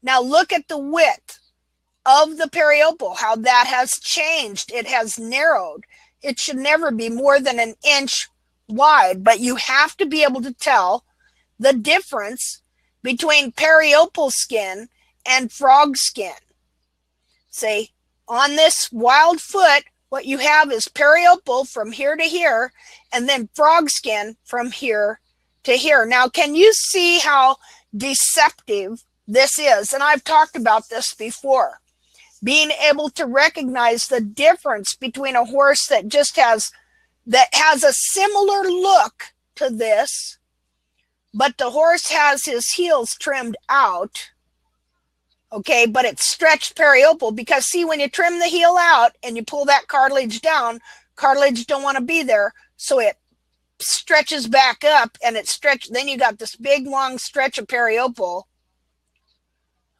now look at the width of the periopal, how that has changed. It has narrowed. It should never be more than an inch wide, but you have to be able to tell the difference between periopal skin and frog skin. See, on this wild foot, what you have is periopal from here to here, and then frog skin from here to here. Now, can you see how deceptive this is? And I've talked about this before. Being able to recognize the difference between a horse that just has a similar look to this, but the horse has his heels trimmed out. Okay, but it's stretched periopal, because see, when you trim the heel out and you pull that cartilage down, cartilage don't want to be there, so it stretches back up and it stretches. Then you got this big long stretch of periopal,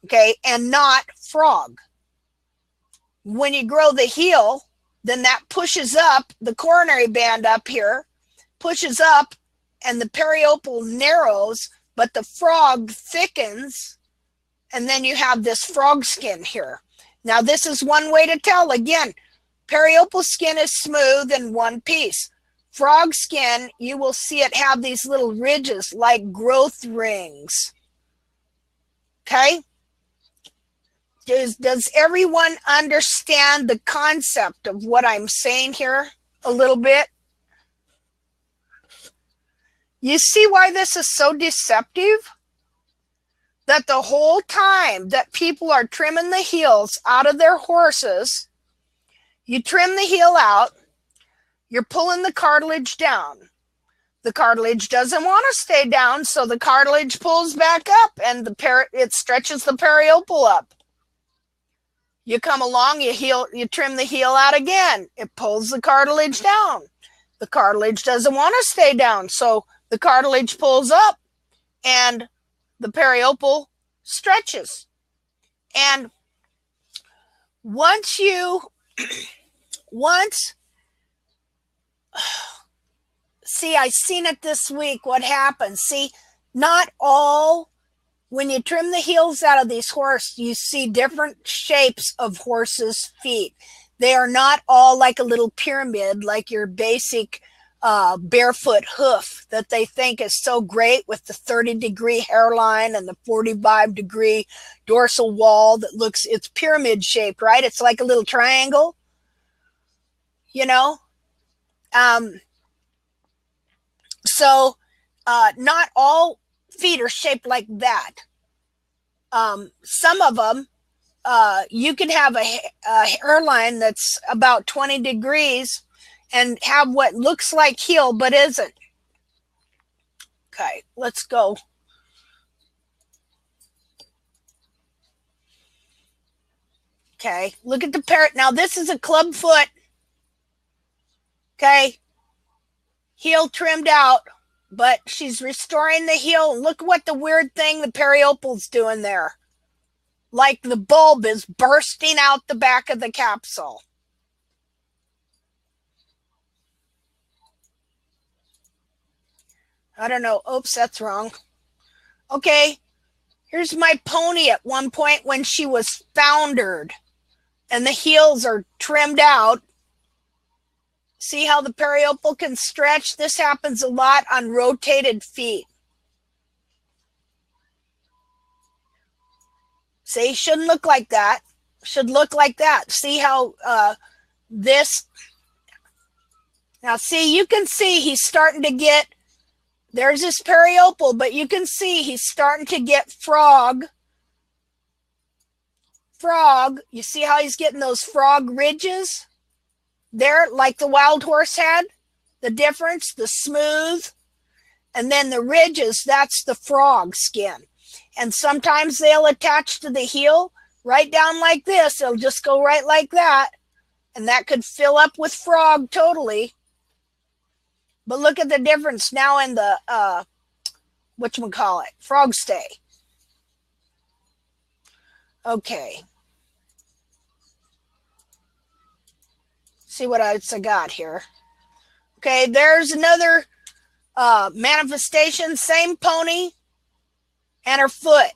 okay, and not frog. When you grow the heel, then that pushes up the coronary band up here, pushes up, and the periopal narrows, but the frog thickens. And then you have this frog skin here. Now, this is one way to tell. Again, periopal skin is smooth in one piece. Frog skin, you will see it have these little ridges like growth rings. Okay? Does everyone understand the concept of what I'm saying here a little bit? You see why this is so deceptive? That the whole time that people are trimming the heels out of their horses, you trim the heel out, you're pulling the cartilage down. The cartilage doesn't want to stay down, so the cartilage pulls back up and it stretches the periopal up. You come along, you trim the heel out again. It pulls the cartilage down. The cartilage doesn't want to stay down, so the cartilage pulls up and the periopal stretches. And see, I seen it this week, what happens. See, not all, when you trim the heels out of these horses, you see different shapes of horses' feet. They are not all like a little pyramid, like your basic barefoot hoof that they think is so great with the 30-degree hairline and the 45-degree dorsal wall that looks, it's pyramid shaped, right? It's like a little triangle, you know? So not all feet are shaped like that. Some of them, you can have a hairline that's about 20 degrees and have what looks like heel but isn't. Okay, let's go. Okay, look at the parrot. Now this is a club foot. Okay, heel trimmed out, but she's restoring the heel. Look what the weird thing the periopal's doing there. Like the bulb is bursting out the back of the capsule. I don't know. Oops, that's wrong. Okay, here's my pony at one point when she was foundered and the heels are trimmed out. See how the periopal can stretch? This happens a lot on rotated feet. See, shouldn't look like that. Should look like that. See how this... Now, see, you can see he's starting to get... There's his periopal, but you can see he's starting to get frog. You see how he's getting those frog ridges? There, like the wild horse had? The difference, the smooth, and then the ridges, that's the frog skin. And sometimes they'll attach to the heel right down like this. It'll just go right like that. And that could fill up with frog totally. But look at the difference now in the, whatchamacallit, frog stay. Okay. See what I got here. Okay, there's another manifestation, same pony and her foot.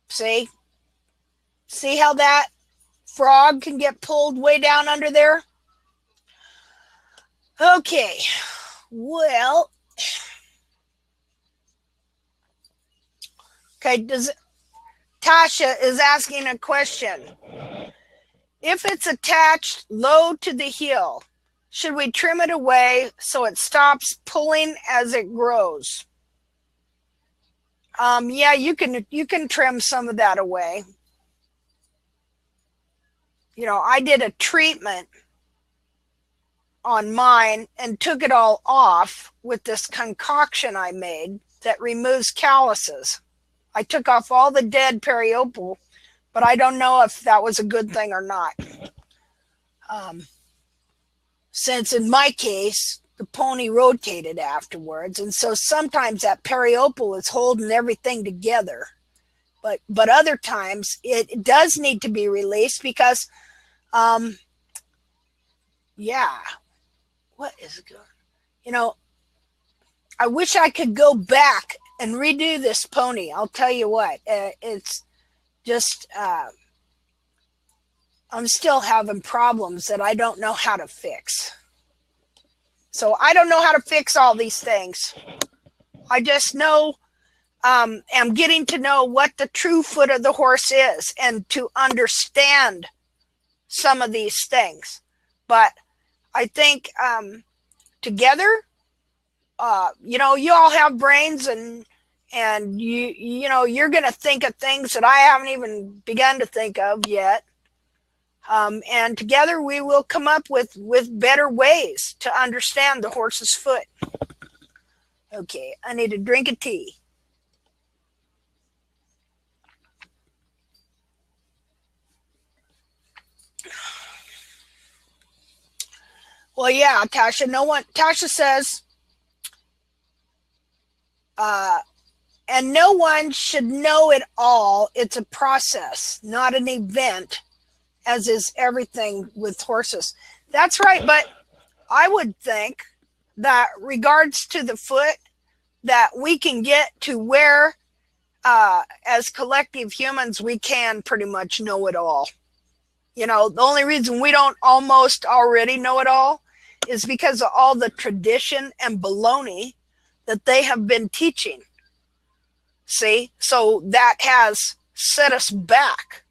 See? See how that frog can get pulled way down under there? Okay, well, okay, Tasha is asking a question. If it's attached low to the heel, should we trim it away so it stops pulling as it grows? Yeah, you can trim some of that away. You know, I did a treatment on mine and took it all off with this concoction I made that removes calluses. I took off all the dead periopal, but I don't know if that was a good thing or not. Since in my case, the pony rotated afterwards, and so sometimes that periopal is holding everything together. But other times it does need to be released because, yeah. What is good? You know, I wish I could go back and redo this pony. I'll tell you what, it's just, I'm still having problems that I don't know how to fix. So I don't know how to fix all these things. I just know, am getting to know what the true foot of the horse is and to understand some of these things. But I think together, you know, you all have brains and you know, you're going to think of things that I haven't even begun to think of yet. And together we will come up with better ways to understand the horse's foot. Okay, I need a drink of tea. Well, yeah, Tasha, Tasha says, and no one should know it all. It's a process, not an event, as is everything with horses. That's right, but I would think that regards to the foot, that we can get to where, as collective humans, we can pretty much know it all. You know, the only reason we don't almost already know it all is because of all the tradition and baloney that they have been teaching. See? So that has set us back,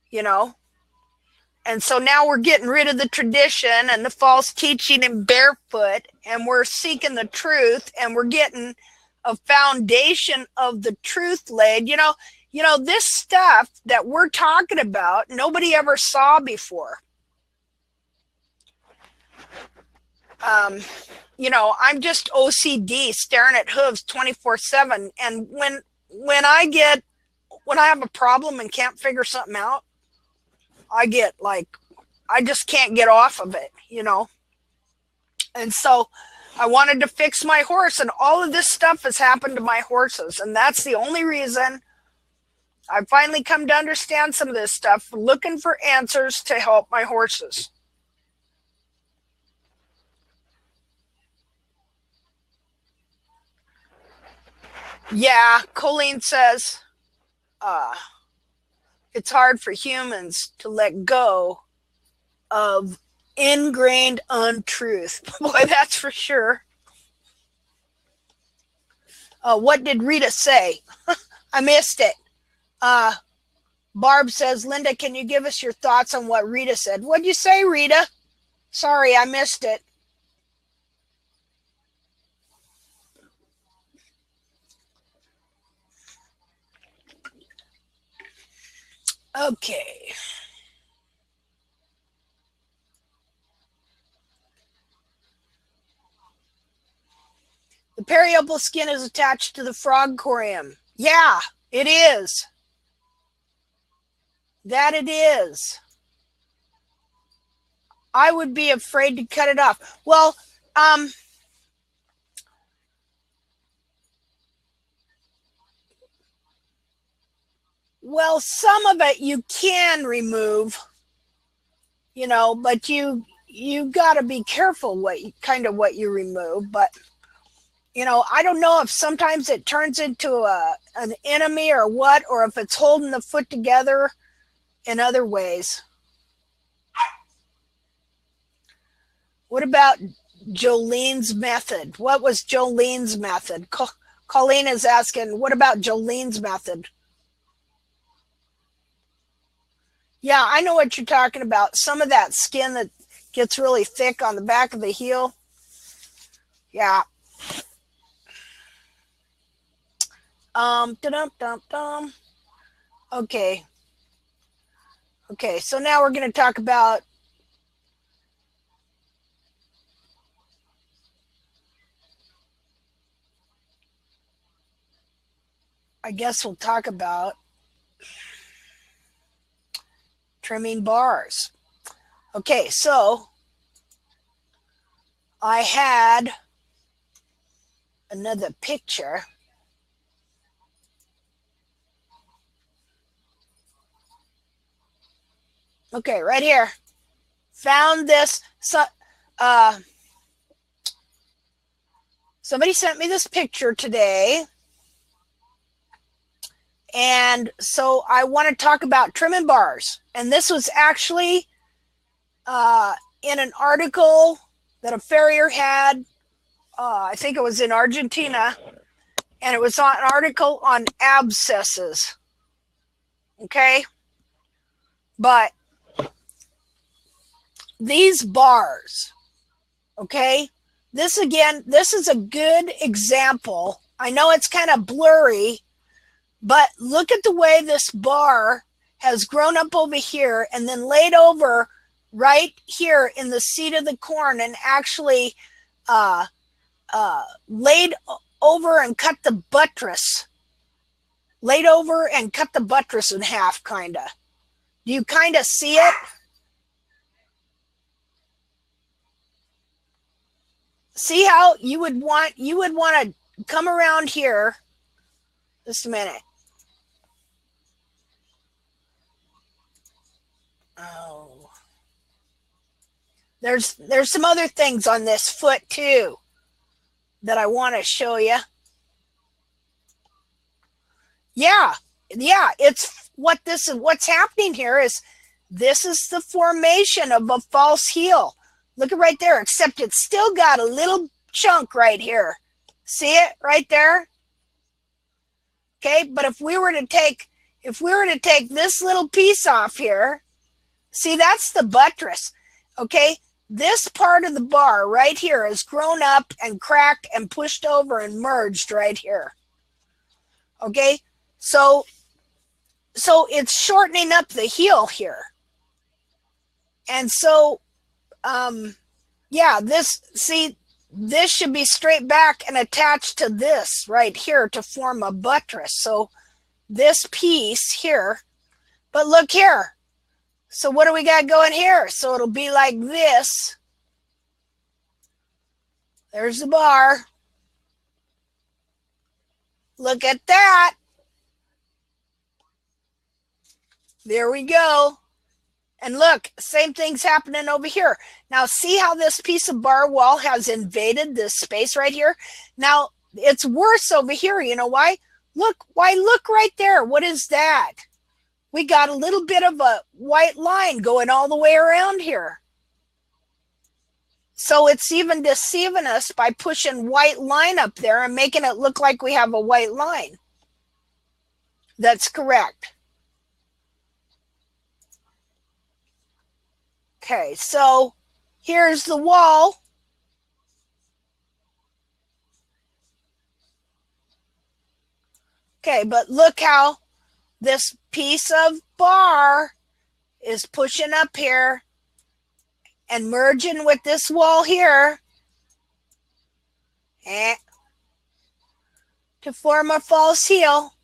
you know? And so now we're getting rid of the tradition and the false teaching and barefoot, and we're seeking the truth, and we're getting a foundation of the truth laid. You know, this stuff that we're talking about, nobody ever saw before. You know, I'm just OCD staring at hooves 24/7. And when I have a problem and can't figure something out, I get like, I just can't get off of it, you know? And so I wanted to fix my horse, and all of this stuff has happened to my horses. And that's the only reason I finally come to understand some of this stuff, looking for answers to help my horses. Yeah, Colleen says it's hard for humans to let go of ingrained untruth. Boy, that's for sure. What did Rita say? I missed it. Barb says, Linda, can you give us your thoughts on what Rita said? What'd you say, Rita? Sorry, I missed it. Okay. The periopal skin is attached to the frog corium. Yeah, it is. That it is. I would be afraid to cut it off. Well, some of it you can remove, you know, but you got to be careful what you remove. But you know, I don't know if sometimes it turns into an enemy or what, or if it's holding the foot together in other ways. What about Jolene's method? What was Jolene's method? Colleen is asking, what about Jolene's method? Yeah, I know what you're talking about. Some of that skin that gets really thick on the back of the heel. Yeah. Okay. Okay, so now we're going to talk about I guess we'll talk about trimming bars. Okay, so I had another picture. Okay, right here. Found this. Somebody sent me this picture today. And so I want to talk about trimming bars. And this was actually in an article that a farrier had. I think it was in Argentina. And it was an article on abscesses. Okay? But these bars, okay? This is a good example. I know it's kind of blurry, but look at the way this bar has grown up over here and then laid over right here in the seat of the corn and actually laid over and cut the buttress. Laid over and cut the buttress in half, kind of. Do you kind of see it? See how you would want to come around here. Just a minute. Oh. There's some other things on this foot too that I want to show you. Yeah, it's what's happening here is this is the formation of a false heel. Look at right there, except it's still got a little chunk right here. See it right there? Okay, but if we were to take this little piece off here, see, that's the buttress. Okay, this part of the bar right here has grown up and cracked and pushed over and merged right here. Okay, so it's shortening up the heel here. And so yeah, this should be straight back and attached to this right here to form a buttress. So this piece here, but look here. So what do we got going here? So it'll be like this. There's the bar. Look at that. There we go. And look, same thing's happening over here. Now see how this piece of bar wall has invaded this space right here? Now it's worse over here. You know why? Look right there. What is that? We got a little bit of a white line going all the way around here. So it's even deceiving us by pushing white line up there and making it look like we have a white line. That's correct. Okay, so here's the wall. Okay, but look how this piece of bar is pushing up here and merging with this wall here to form a false heel.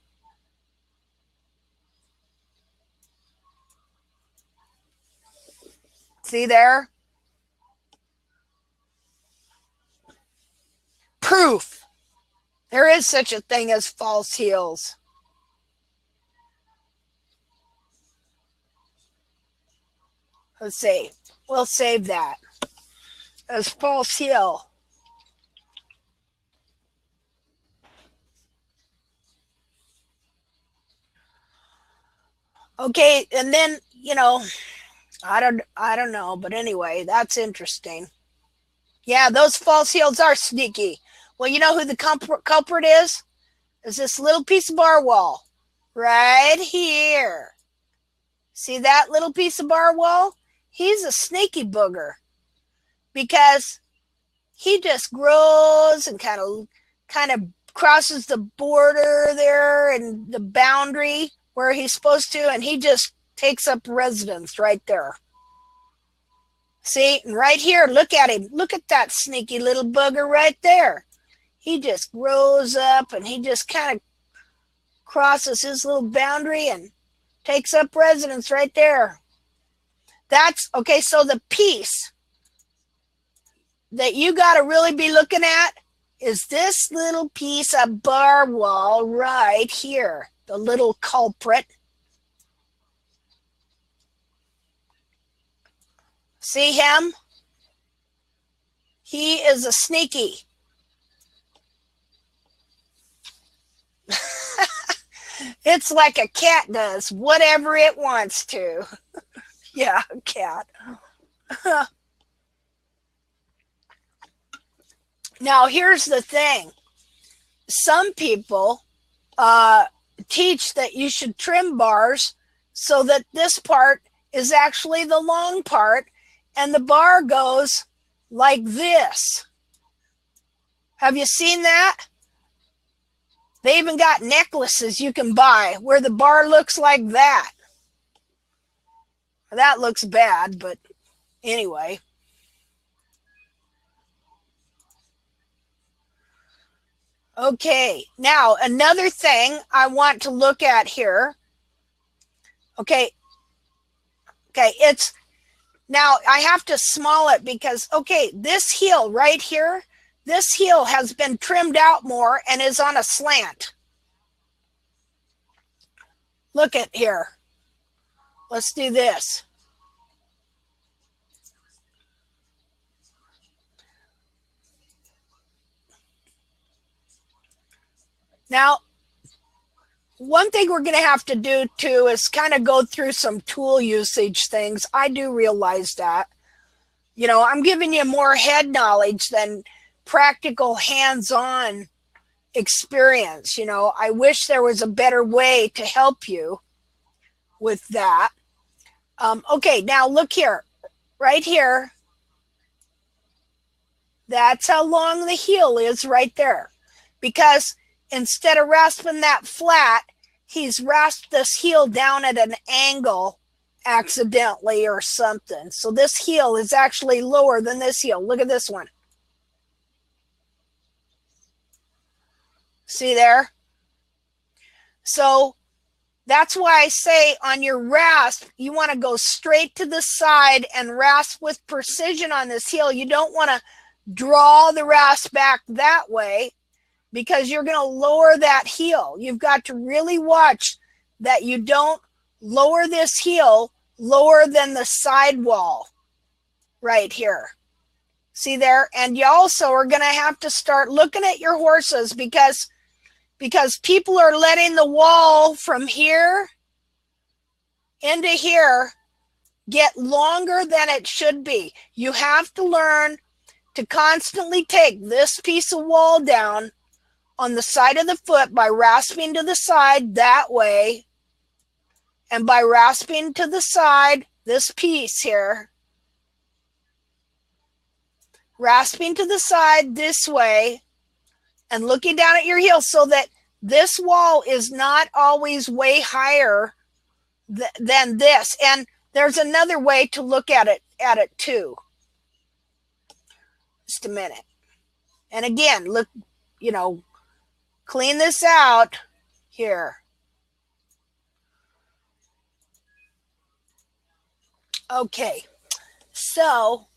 See there? Proof. There is such a thing as false heels. Let's see. We'll save that as false heel. Okay, and then, you know, I don't know, but anyway, that's interesting. Yeah, those false heels are sneaky. Well, you know who the culprit is? Is this little piece of bar wall right here. See that little piece of bar wall? He's a sneaky booger because he just grows and kind of crosses the border there and the boundary where he's supposed to, and he just takes up residence right there. See, and right here, look at him. Look at that sneaky little bugger right there. He just grows up and he just kind of crosses his little boundary and takes up residence right there. That's okay. So the piece that you got to really be looking at is this little piece of bar wall right here, the little culprit. See him? He is a sneaky. It's like a cat does whatever it wants to. Yeah, a cat. Now, here's the thing. Some people teach that you should trim bars so that this part is actually the long part and the bar goes like this. Have you seen that? They even got necklaces you can buy where the bar looks like that. That looks bad, but anyway. Okay, now another thing I want to look at here. Okay, it's now I have to small it because, okay, this heel right here, this heel has been trimmed out more and is on a slant. Look at here. Let's do this. Now, one thing we're going to have to do too is kind of go through some tool usage things. I do realize that. You know, I'm giving you more head knowledge than practical hands-on experience. You know, I wish there was a better way to help you with that. Okay, now look here. Right here. That's how long the heel is right there. Because instead of rasping that flat, he's rasped this heel down at an angle accidentally or something. So this heel is actually lower than this heel. Look at this one. See there? So that's why I say on your rasp, you want to go straight to the side and rasp with precision on this heel. You don't want to draw the rasp back that way, because you're going to lower that heel. You've got to really watch that you don't lower this heel lower than the sidewall right here. See there? And you also are going to have to start looking at your horses because people are letting the wall from here into here get longer than it should be. You have to learn to constantly take this piece of wall down on the side of the foot by rasping to the side that way, and by rasping to the side, this piece here, rasping to the side this way, and looking down at your heel so that this wall is not always way higher than this. And there's another way to look at it too. Just a minute. And again, look, clean this out here. Okay, so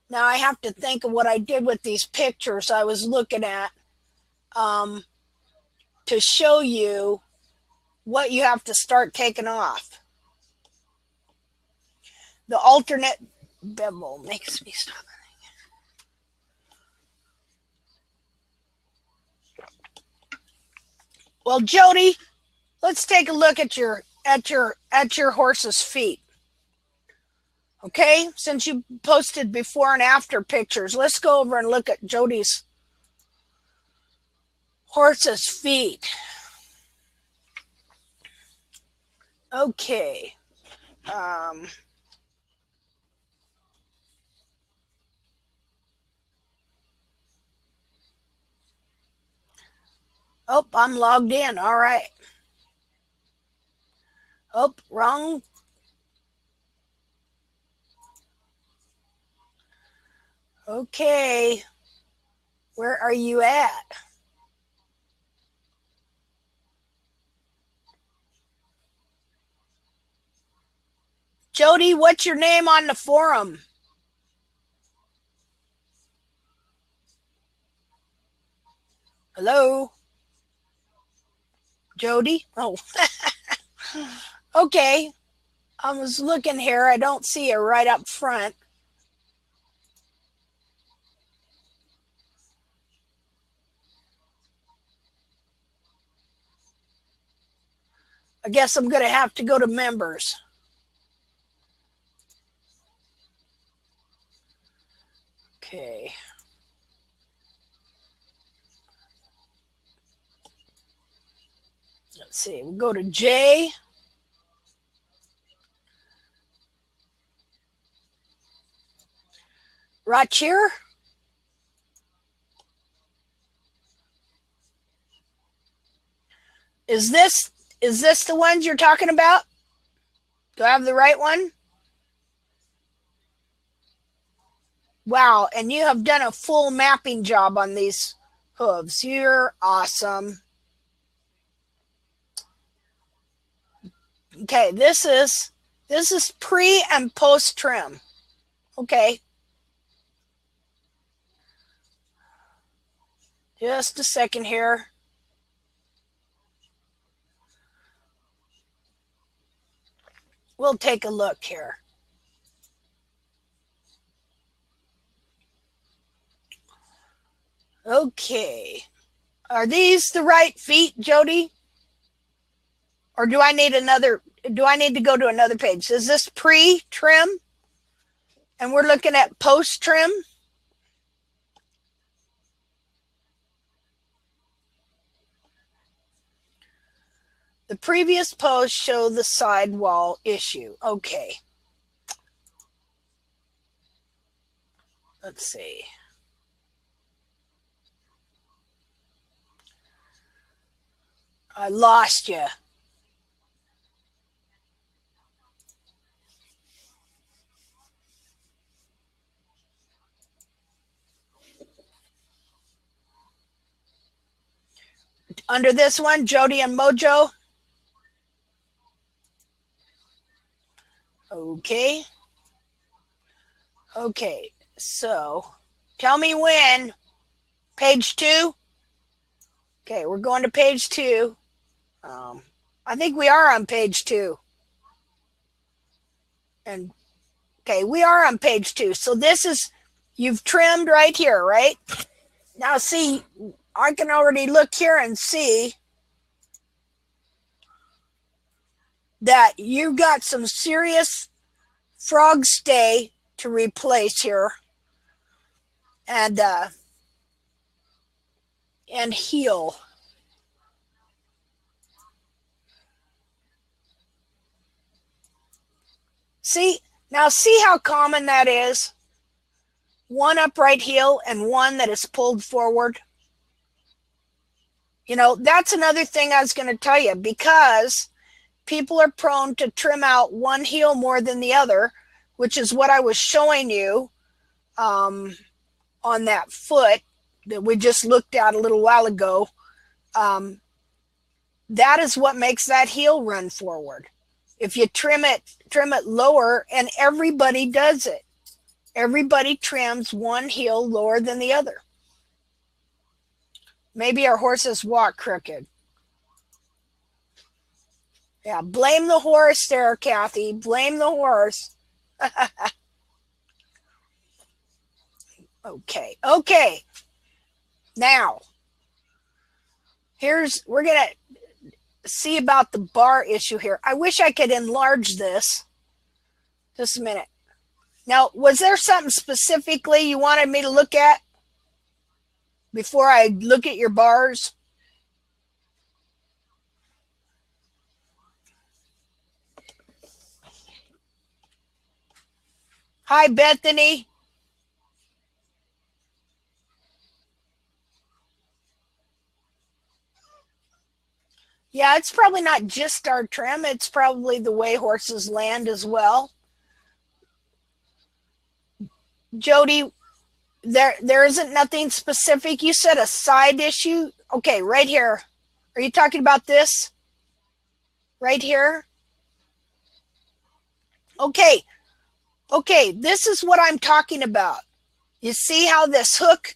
now I have to think of what I did with these pictures I was looking at to show you what you have to start taking off. The alternate bevel makes me stop. Well, Jody, let's take a look at your horse's feet. Okay, since you posted before and after pictures, let's go over and look at Jody's horse's feet. Okay. Oh, I'm logged in. All right. Oh, wrong. Okay. Where are you at? Jody, what's your name on the forum? Hello? Jody? Oh. Okay. I was looking here. I don't see her right up front. I guess I'm going to have to go to members. Okay. Let's see. We'll go to Jay. Right here. Is this the ones you're talking about? Do I have the right one? Wow, and you have done a full mapping job on these hooves. You're awesome. Okay, this is pre and post trim. Okay. Just a second here. We'll take a look here. Okay. Are these the right feet, Jody? Or do I need to go to another page? Is this pre-trim? And we're looking at post-trim? The previous post showed the sidewall issue. Okay. Let's see. I lost you. Under this one, Jody and Mojo. Okay. Okay, so tell me when. Page 2? Okay, we're going to page 2. I think we are on page 2. And okay, we are on page 2. So this is You've trimmed right here, right? Now see, I can already look here and see that you've got some serious frog stay to replace here and heal. See, now see how common that is? One upright heel and one that is pulled forward. You know, that's another thing I was going to tell you, because people are prone to trim out one heel more than the other, which is what I was showing you on that foot that we just looked at a little while ago. That is what makes that heel run forward. If you trim it lower, and everybody does it. Everybody trims one heel lower than the other. Maybe our horses walk crooked. Yeah, blame the horse there, Kathy. Blame the horse. Okay. Now, we're going to see about the bar issue here. I wish I could enlarge this. Just a minute. Now, was there something specifically you wanted me to look at before I look at your bars? Hi, Bethany. Yeah, it's probably not just our trim. It's probably the way horses land as well. Jody, there isn't nothing specific. You said a side issue. Okay, right here. Are you talking about this? Right here? Okay, this is what I'm talking about. You see how this hook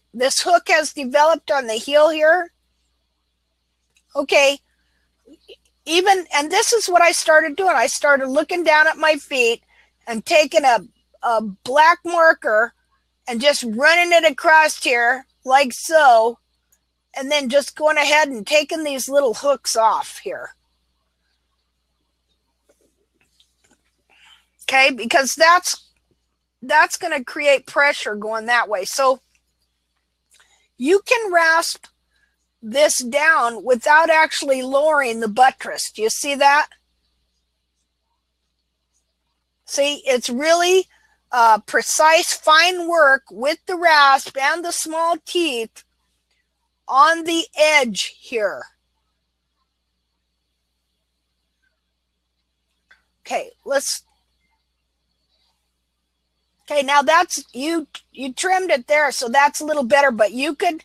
has developed on the heel here? Okay, and this is what I started doing. I started looking down at my feet and taking a black marker and just running it across here like so, and then just going ahead and taking these little hooks off here. Okay, because that's going to create pressure going that way. So you can rasp this down without actually lowering the buttress. Do you see that? See, it's really precise, fine work with the rasp and the small teeth on the edge here. Okay, now that's you trimmed it there, so that's a little better, but you could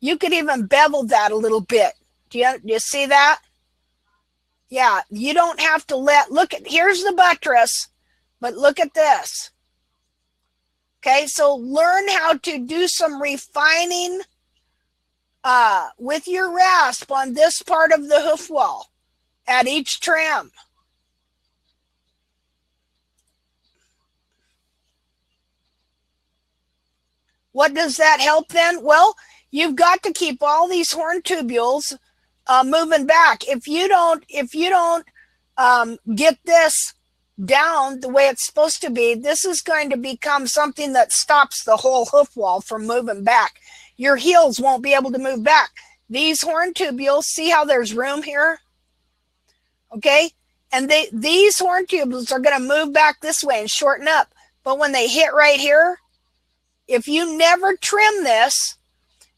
even bevel that a little bit. Do you see that? Yeah, you don't have to here's the buttress, but look at this. Okay, so learn how to do some refining with your rasp on this part of the hoof wall at each trim. What does that help then? Well, you've got to keep all these horn tubules moving back. If you don't get this down the way it's supposed to be, this is going to become something that stops the whole hoof wall from moving back. Your heels won't be able to move back. These horn tubules, see how there's room here? Okay, and these horn tubules are going to move back this way and shorten up. But when they hit right here, if you never trim this,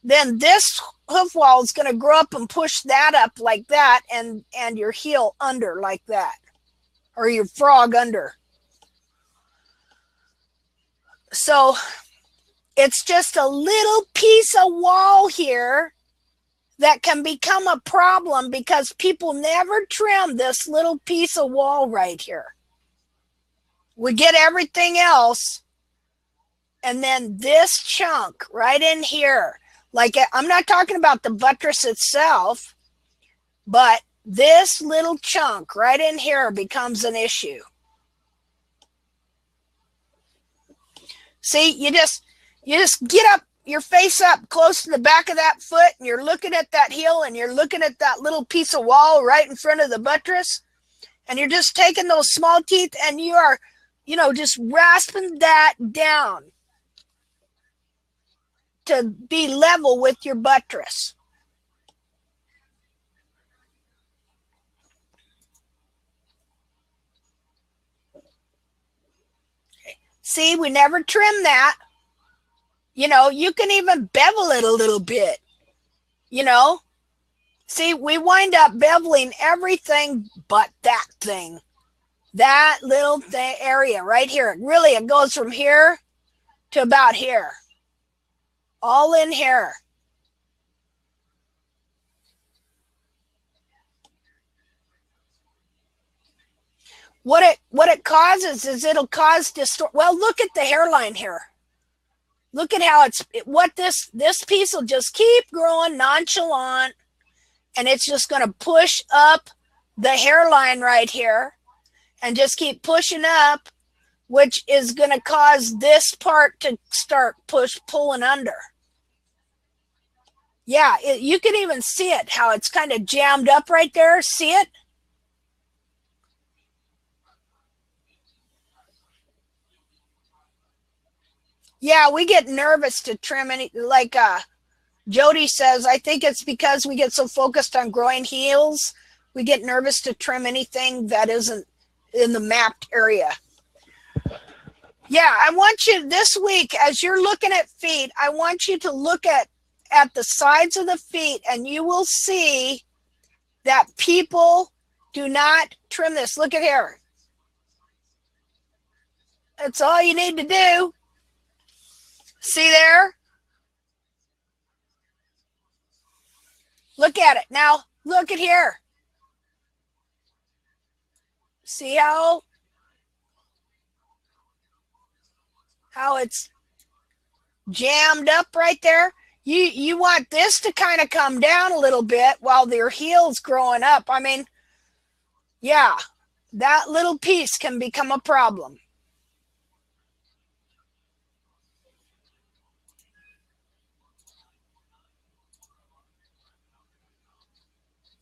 then this hoof wall is going to grow up and push that up like that, and your heel under like that, or your frog under. So it's just a little piece of wall here that can become a problem because people never trim this little piece of wall right here. We get everything else, and then this chunk right in here, like I'm not talking about the buttress itself, but this little chunk right in here becomes an issue. See, You just get up, your face up close to the back of that foot, and you're looking at that heel, and you're looking at that little piece of wall right in front of the buttress, and you're just taking those small teeth, and you are, just rasping that down to be level with your buttress. See, we never trim that. You can even bevel it a little bit. See, we wind up beveling everything but that thing. That little area right here. Really, it goes from here to about here. All in here. What it causes is it'll cause well, look at the hairline here. Look at how this piece will just keep growing nonchalant, and it's just going to push up the hairline right here and just keep pushing up, which is going to cause this part to start pulling under. Yeah, you can even see it, how it's kind of jammed up right there. See it? Yeah, we get nervous to trim any, like Jody says, I think it's because we get so focused on growing heels, we get nervous to trim anything that isn't in the mapped area. Yeah, I want you this week, as you're looking at feet, I want you to look at the sides of the feet, and you will see that people do not trim this. Look at here. That's all you need to do. See there? Look at it. Now, look at here. See how it's jammed up right there? You want this to kind of come down a little bit while your heel's growing up. I mean, yeah, that little piece can become a problem.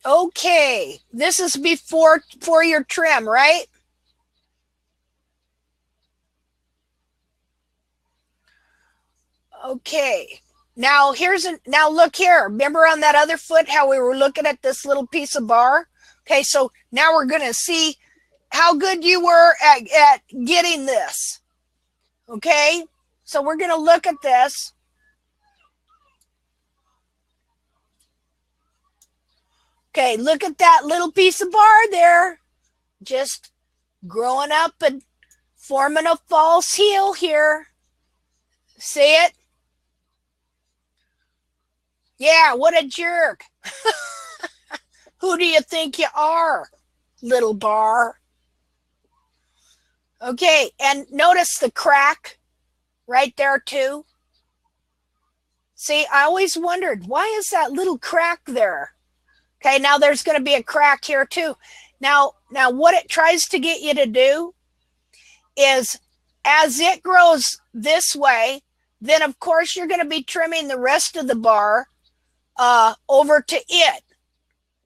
Okay, this is before your trim, right? Okay. Now now look here. Remember on that other foot how we were looking at this little piece of bar? Okay, so now we're going to see how good you were at getting this. Okay? So we're going to look at this. Okay, look at that little piece of bar there. Just growing up and forming a false heel here. See it? Yeah, what a jerk. Who do you think you are, little bar? Okay, and notice the crack right there too. See, I always wondered, why is that little crack there? Okay, now there's going to be a crack here too. Now what it tries to get you to do is, as it grows this way, then of course you're going to be trimming the rest of the bar over to it.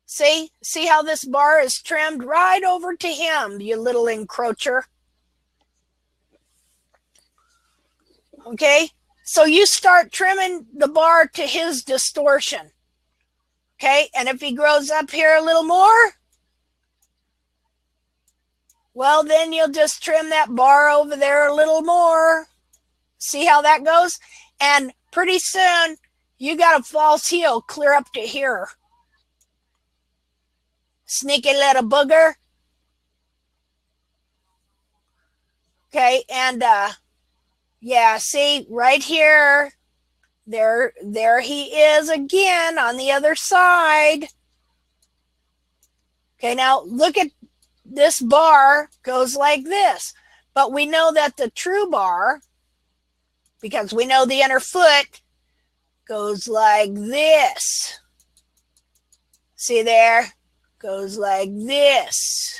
See how this bar is trimmed right over to him, you little encroacher. Okay, so you start trimming the bar to his distortion. Okay, and if he grows up here a little more, well, then you'll just trim that bar over there a little more. See how that goes? And pretty soon, you got a false heel clear up to here. Sneaky little booger. Okay, and yeah, see, right here, there he is again on the other side. Okay, now look at this bar goes like this. But we know that the true bar, because we know the inner foot, goes like this. See there? Goes like this.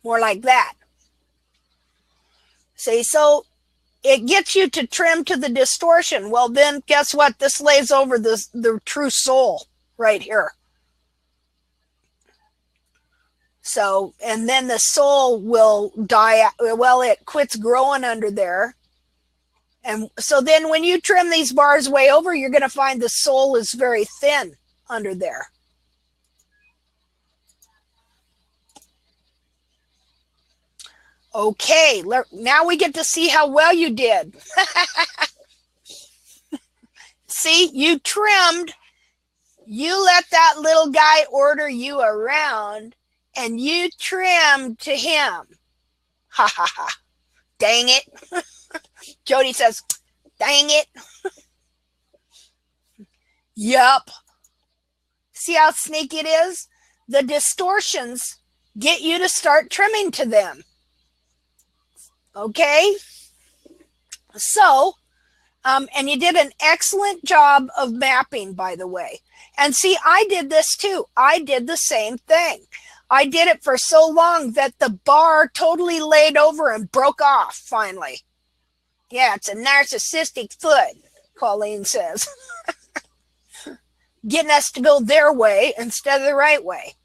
More like that. See, so it gets you to trim to the distortion. Well, then guess what? This lays over the true soul right here. So, and then the soul will die. Well, it quits growing under there. And so then when you trim these bars way over, you're going to find the soul is very thin under there. Okay, now we get to see how well you did. See, you trimmed. You let that little guy order you around, and you trimmed to him. Ha ha ha. Dang it. Jody says, dang it. Yup. See how sneaky it is? The distortions get you to start trimming to them. Okay? So, and you did an excellent job of mapping, by the way. And see, I did this too. I did the same thing. I did it for so long that the bar totally laid over and broke off finally. Yeah, it's a narcissistic foot, Colleen says. Getting us to go their way instead of the right way.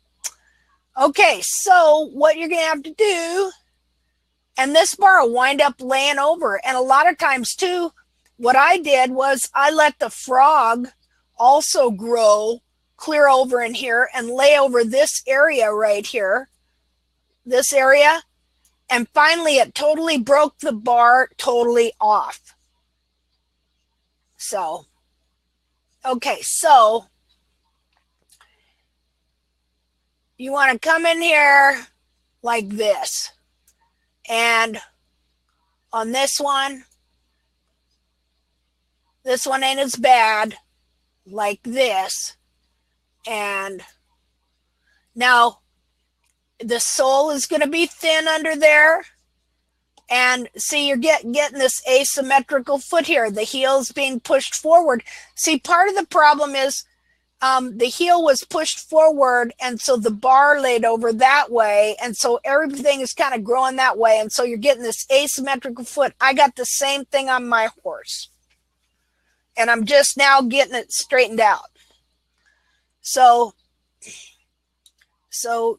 Okay, so what you're going to have to do, and this bar will wind up laying over. And a lot of times too, what I did was I let the frog also grow clear over in here and lay over this area right here, this area. And finally, it totally broke the bar totally off. So, okay, so you want to come in here like this. And on this one ain't as bad, like this. And now the sole is going to be thin under there. And see, you're getting this asymmetrical foot here. The heel's being pushed forward. See, part of the problem is the heel was pushed forward, and so the bar laid over that way, and so everything is kind of growing that way, and so you're getting this asymmetrical foot. I got the same thing on my horse, and I'm just now getting it straightened out. So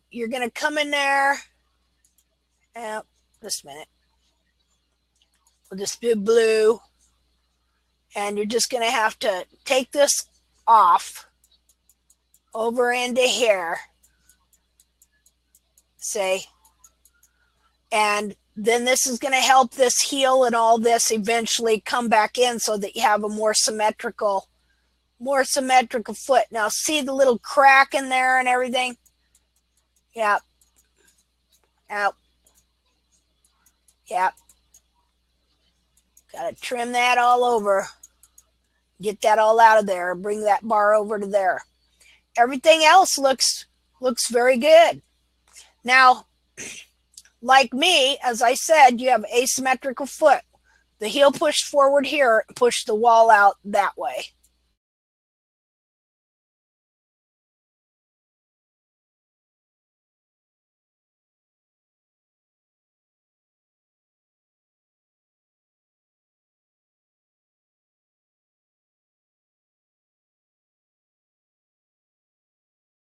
you're going to come in there. Just a minute. We'll just do blue. And you're just going to have to take this off over into here. Say. And then this is going to help this heel and all this eventually come back in so that you have a more symmetrical foot. Now see the little crack in there and everything? Yep. Out. Yep. Got to trim that all over. Get that all out of there. Bring that bar over to there. Everything else looks very good. Now, like me, as I said, you have asymmetrical foot. The heel pushed forward here, push the wall out that way.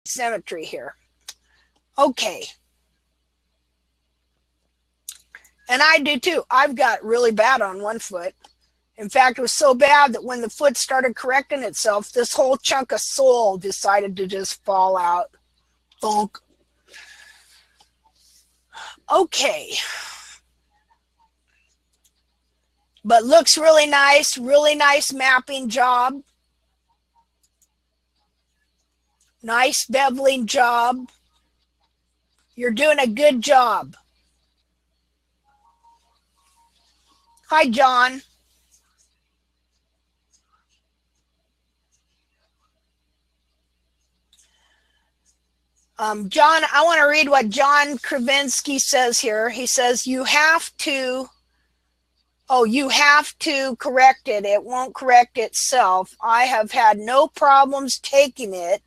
Symmetry here. Okay. And I do too. I've got really bad on one foot. In fact, it was so bad that when the foot started correcting itself, this whole chunk of sole decided to just fall out. Bonk. Okay. But looks really nice mapping job. Nice beveling job. You're doing a good job. Hi, John. John, I want to read what John Kravinsky says here. He says, you have to correct it. It won't correct itself. I have had no problems taking it.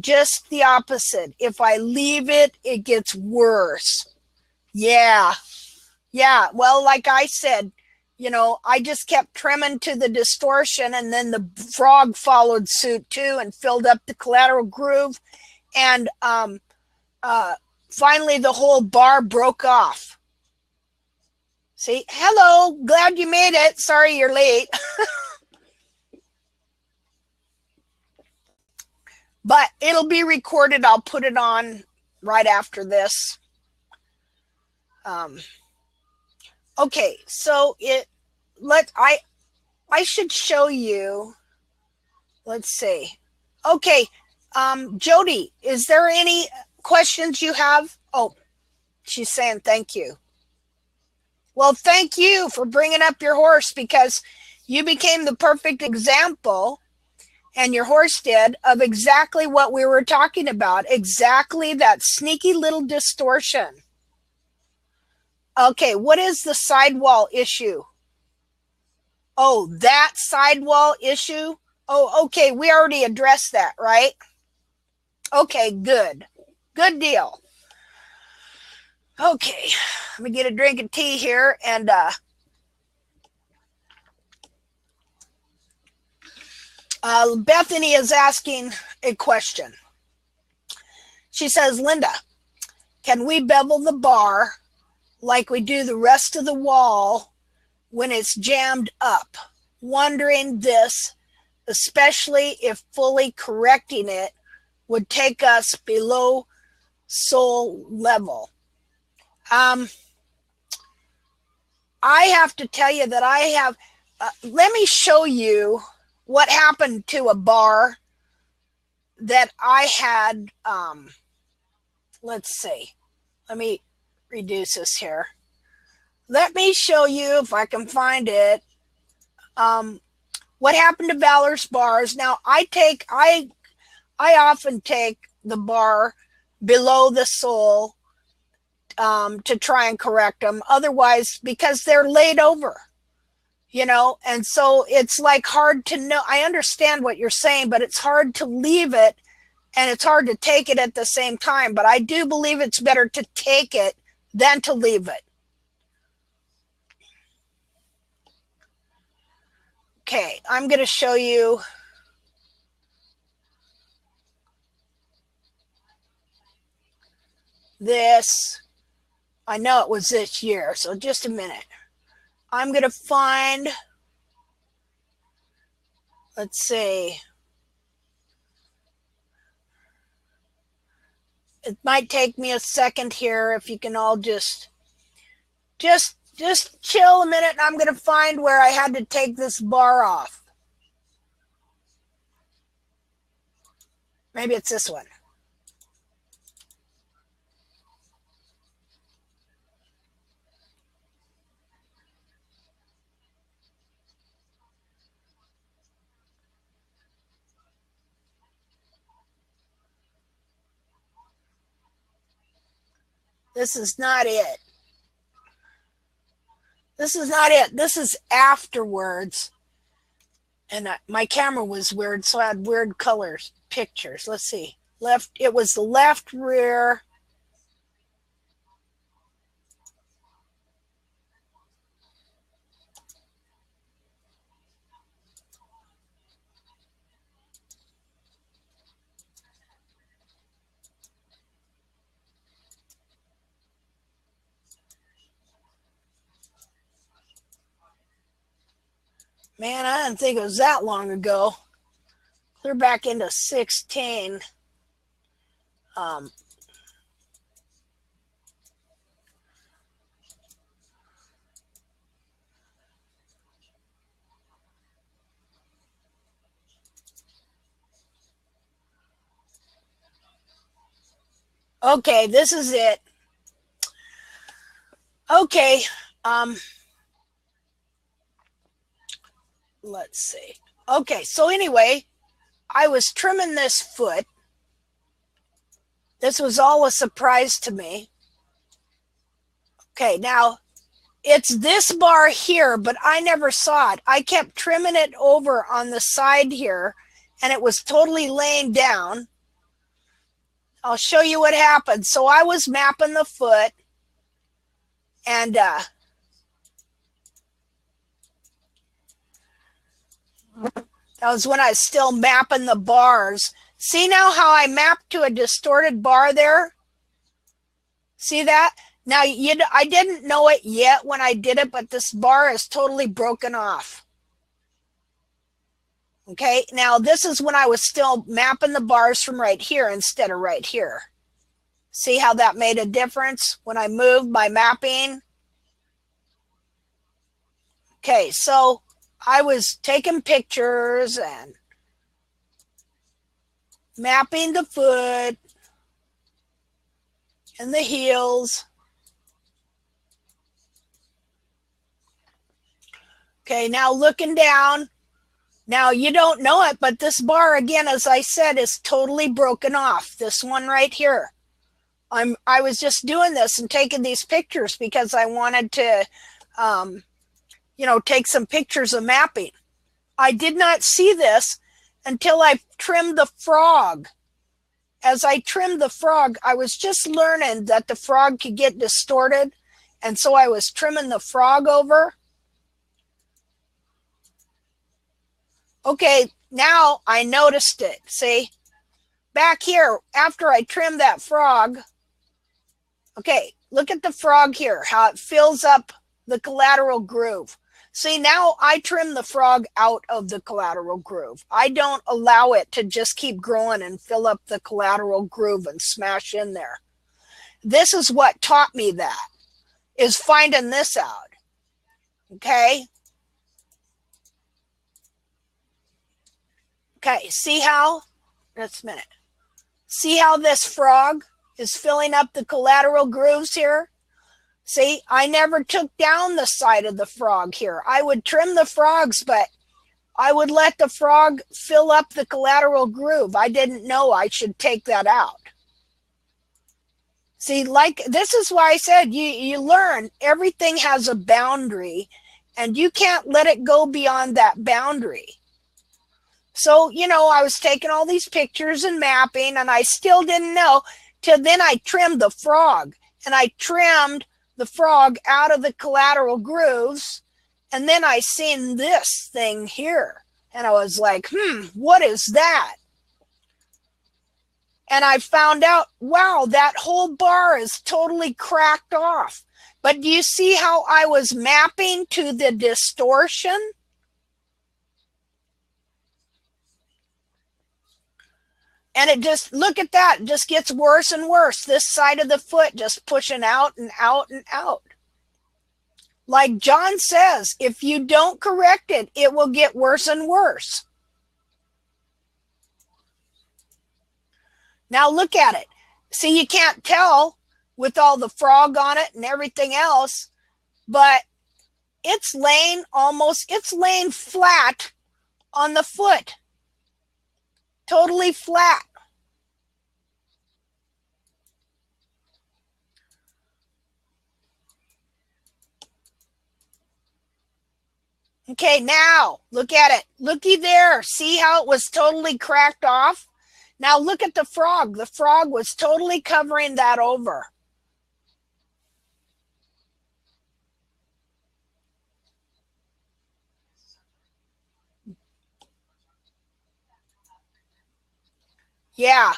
Just the opposite. If I leave it, it gets worse. Yeah. Well, like I said, you know, I just kept trimming to the distortion, and then the frog followed suit too and filled up the collateral groove. And finally, the whole bar broke off. See, hello, glad you made it. Sorry you're late. But it'll be recorded. I'll put it on right after this. Okay, so I should show you. Let's see. Okay, Jody, is there any questions you have? Oh, she's saying thank you. Well, thank you for bringing up your horse, because you became the perfect example, and your horse did, of exactly what we were talking about, exactly that sneaky little distortion. Okay, what is the sidewall issue? Oh, that sidewall issue? Oh, okay, we already addressed that, right? Okay, good. Good deal. Okay, let me get a drink of tea here, and Bethany is asking a question. She says, Linda, can we bevel the bar like we do the rest of the wall when it's jammed up? Wondering this, especially if fully correcting it would take us below sole level. I have to tell you that I have, let me show you what happened to a bar that I had. Let's see. Let me reduce this here. Let me show you, if I can find it, what happened to Valor's bars. Now, I often take the bar below the sole to try and correct them. Otherwise, because they're laid over, you know, and so it's like hard to know. I understand what you're saying, but it's hard to leave it, and it's hard to take it at the same time. But I do believe it's better to take it than to leave it. Okay, I'm going to show you. This. I know it was this year, so just a minute. I'm going to find, let's see. It might take me a second here, if you can all just chill a minute, and I'm going to find where I had to take this bar off. Maybe it's this one. This is not it. This is not it. This is afterwards. And my camera was weird, so I had weird colors, pictures. Let's see. Left. It was the left rear. Man, I didn't think it was that long ago. Clear back into 16. Okay, this is it. Okay. Let's see. Okay, so anyway, I was trimming this foot. This was all a surprise to me. Okay, now it's this bar here, but I never saw it. I kept trimming it over on the side here, and it was totally laying down. I'll show you what happened. So I was mapping the foot, and That was when I was still mapping the bars. See now how I mapped to a distorted bar there? See that? Now, I didn't know it yet when I did it, but this bar is totally broken off. Okay, now this is when I was still mapping the bars from right here instead of right here. See how that made a difference when I moved my mapping? Okay, so I was taking pictures and mapping the foot and the heels. Okay, now looking down. Now you don't know it, but this bar again, as I said, is totally broken off. This one right here. I was just doing this and taking these pictures because I wanted to, take some pictures of mapping. I did not see this until I trimmed the frog. As I trimmed the frog, I was just learning that the frog could get distorted. And so I was trimming the frog over. Okay, now I noticed it. See, back here, after I trimmed that frog, okay, look at the frog here, how it fills up the collateral groove. See, now I trim the frog out of the collateral groove. I don't allow it to just keep growing and fill up the collateral groove and smash in there. This is what taught me that, is finding this out. Okay? Okay, see how, just a minute. See how this frog is filling up the collateral grooves here? See, I never took down the side of the frog here. I would trim the frogs, but I would let the frog fill up the collateral groove. I didn't know I should take that out. See, like, this is why I said you learn everything has a boundary and you can't let it go beyond that boundary. So, I was taking all these pictures and mapping and I still didn't know till then I trimmed the frog and I trimmed the frog out of the collateral grooves. And then I seen this thing here and I was like, what is that? And I found out, wow, that whole bar is totally cracked off. But do you see how I was mapping to the distortion? And it just, look at that, it just gets worse and worse. This side of the foot just pushing out and out and out. Like John says, if you don't correct it, it will get worse and worse. Now look at it. See, you can't tell with all the frog on it and everything else, but it's laying flat on the foot. Totally flat. Okay, now look at it. Looky there. See how it was totally cracked off? Now look at the frog. The frog was totally covering that over. Yeah,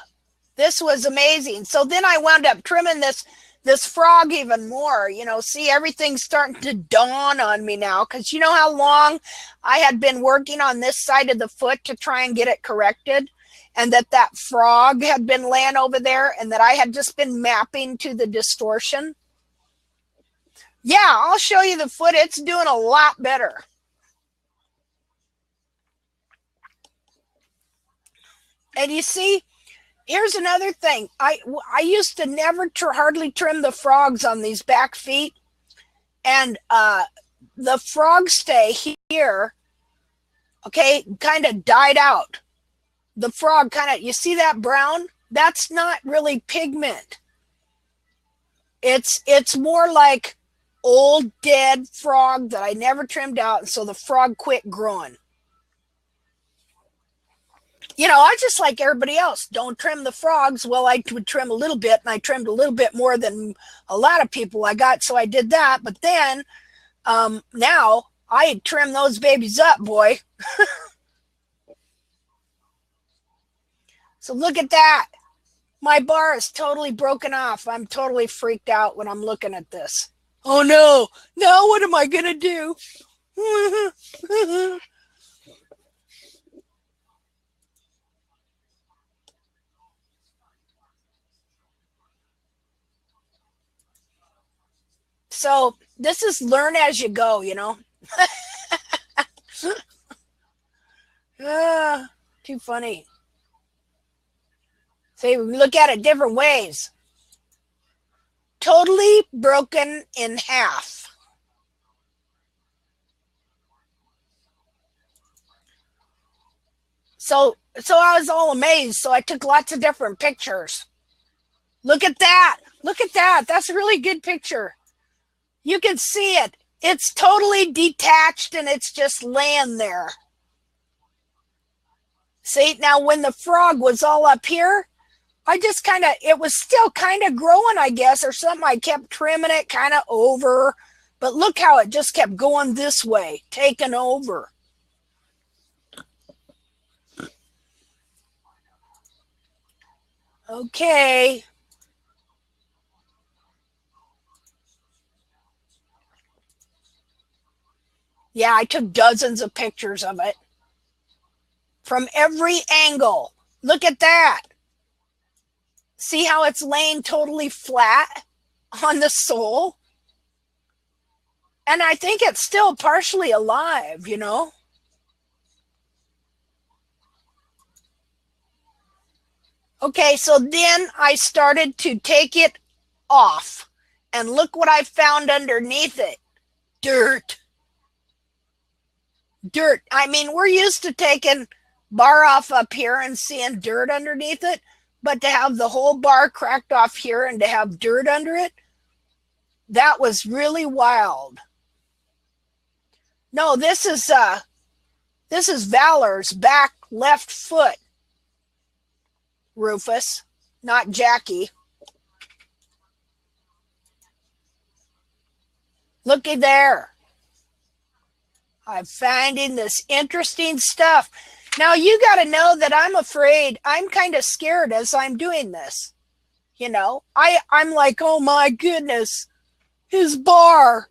this was amazing. So then I wound up trimming this frog even more. See, everything's starting to dawn on me now because you know how long I had been working on this side of the foot to try and get it corrected, and that frog had been laying over there and that I had just been mapping to the distortion. Yeah, I'll show you the foot. It's doing a lot better. And you see, here's another thing. I used to never hardly trim the frogs on these back feet. And the frog stay here, okay, kind of died out. The frog you see that brown? That's not really pigment. It's more like old dead frog that I never trimmed out. And so the frog quit growing. I just like everybody else, don't trim the frogs. Well, I would trim a little bit, and I trimmed a little bit more than a lot of people I got, so I did that. But then now I trim those babies up, boy. So look at that. My bar is totally broken off. I'm totally freaked out when I'm looking at this. Oh no, now what am I going to do? So this is learn as you go, you know. Too funny. See, we look at it different ways. Totally broken in half. So I was all amazed. So I took lots of different pictures. Look at that. Look at that. That's a really good picture. You can see it. It's totally detached and it's just laying there. See, now when the frog was all up here, I just it was still kind of growing, I guess, or something. I kept trimming it kind of over. But look how it just kept going this way, taking over. Okay. Yeah, I took dozens of pictures of it. From every angle. Look at that. See how it's laying totally flat on the sole? And I think it's still partially alive, you know? Okay, so then I started to take it off. And look what I found underneath it. Dirt. Dirt. I mean, we're used to taking bar off up here and seeing dirt underneath it. But to have the whole bar cracked off here and to have dirt under it, that was really wild. No, this is Valor's back left foot, Rufus, not Jackie. Looky there. I'm finding this interesting stuff. Now, you got to know that I'm afraid. I'm kind of scared as I'm doing this. You know, I'm like, oh my goodness, his bar.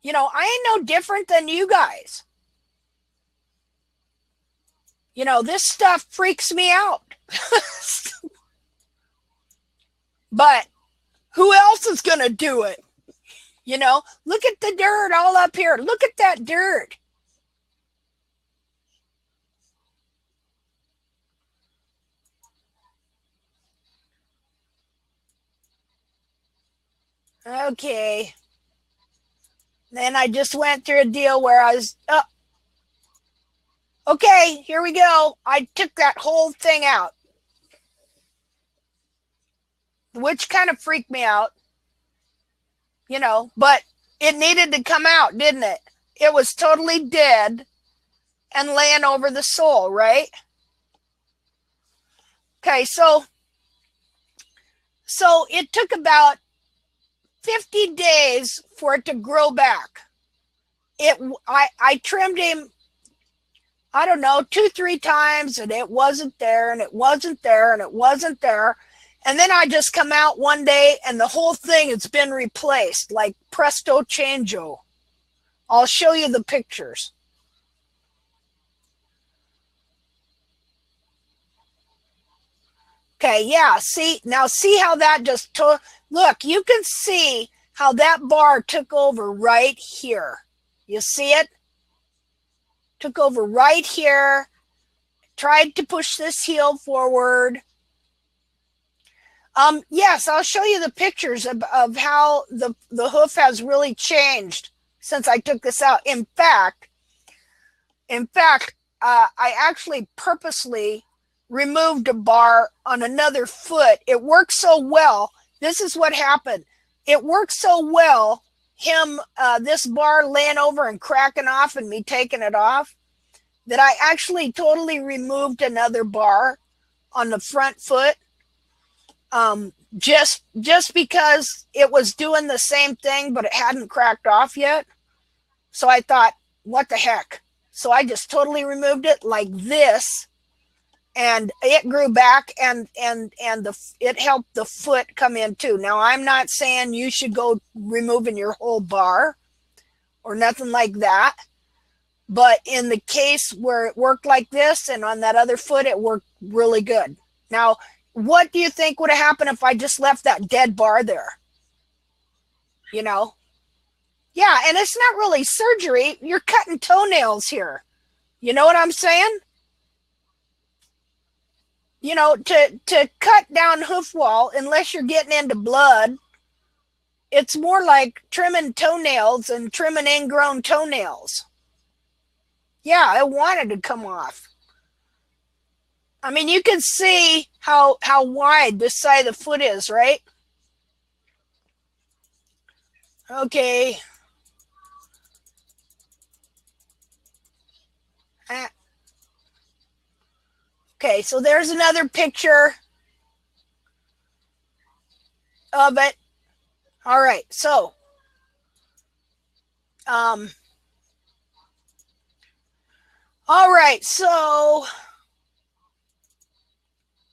You know, I ain't no different than you guys. You know, this stuff freaks me out. But who else is going to do it? You know, look at the dirt all up here. Look at that dirt. Okay. Then I just went through a deal where I was, okay, here we go. I took that whole thing out, which kind of freaked me out, you know, but it needed to come out, didn't it? It was totally dead and laying over the sole, right? Okay, so it took about 50 days for it to grow back. I trimmed him, I don't know, 2-3 times, and it wasn't there, and it wasn't there, and it wasn't there. And then I just come out one day and the whole thing has been replaced, like presto changeo. I'll show you the pictures. Okay, yeah, see how that just look, you can see how that bar took over right here. You see it? Took over right here. Tried to push this heel forward. Yes, I'll show you the pictures of how the hoof has really changed since I took this out. In fact, I actually purposely removed a bar on another foot. It worked so well. This is what happened. It worked so well, this bar laying over and cracking off and me taking it off, that I actually totally removed another bar on the front foot. Just because it was doing the same thing, but it hadn't cracked off yet. So I thought, what the heck? So I just totally removed it like this. and it grew back, and it helped the foot come in too. Now, I'm not saying you should go removing your whole bar or nothing like that, but in the case where it worked like this and on that other foot, it worked really good. Now, what do you think would have happened if I just left that dead bar there? You know? Yeah, and it's not really surgery. You're cutting toenails here. You know what I'm saying? You know, to cut down hoof wall, unless you're getting into blood, it's more like trimming toenails and trimming ingrown toenails. Yeah, I wanted to come off. I mean, you can see how wide this side of the foot is, right? Okay. Okay, so there's another picture of it. All right, so all right, so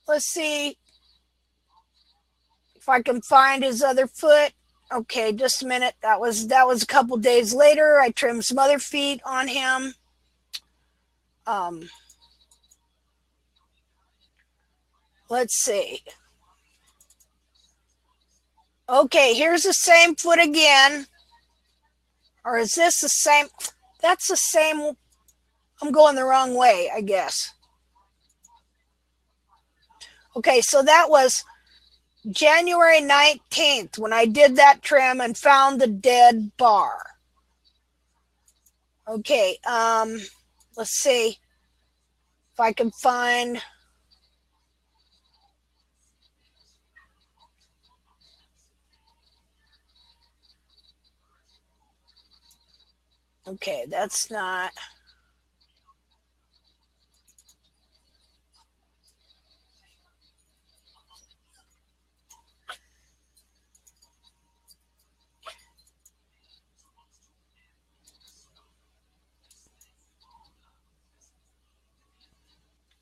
let's see if I can find his other foot. Okay, just a minute. That was a couple days later. I trimmed some other feet on him. Let's see. Okay, here's the same foot again. Or is this the same? That's the same. I'm going the wrong way, I guess. Okay, so that was January 19th when I did that trim and found the dead bar. Okay, let's see if I can find. Okay, that's not.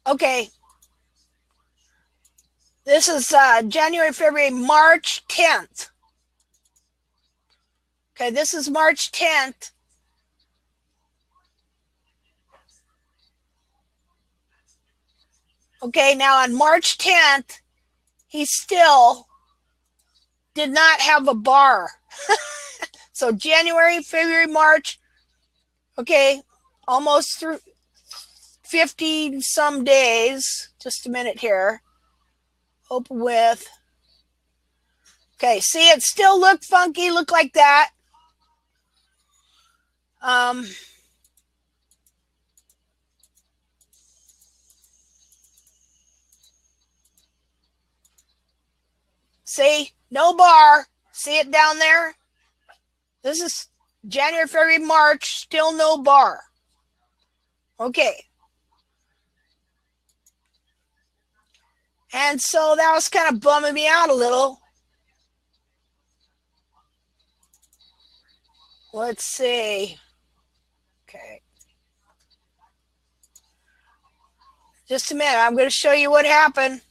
Okay. This is January, February, March 10th. Okay, this is March 10th. Okay, now on March 10th, he still did not have a bar. So January, February, March, okay, almost through 50 some days. Just a minute here. Open with. Okay, see, it still looked funky, looked like that. See, no bar. See it down there? This is January, February, March, still no bar. Okay. And so that was kind of bumming me out a little. Let's see. Okay. Just a minute. I'm going to show you what happened.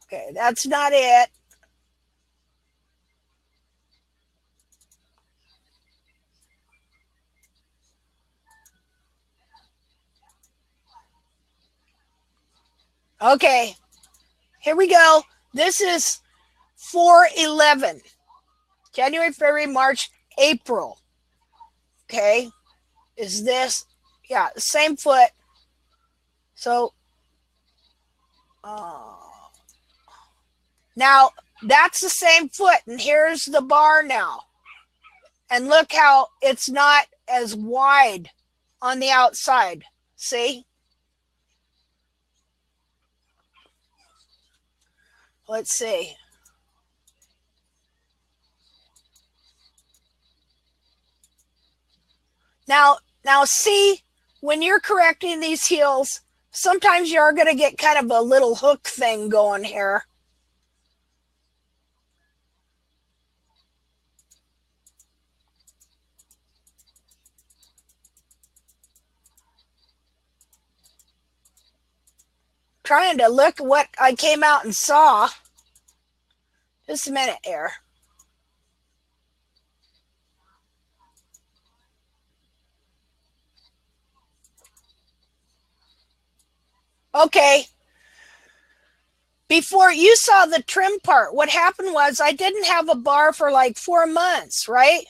Okay, that's not it. Okay, here we go. This is 4/11. January, February, March, April. Okay, is this? Yeah, the same foot. So, now that's the same foot, and here's the bar now. And look how it's not as wide on the outside. See? Let's see. Now see, when you're correcting these heels, sometimes you are going to get kind of a little hook thing going here. trying to look what I came out and saw. Just a minute here. Okay. Before you saw the trim part, what happened was I didn't have a bar for like 4 months, right?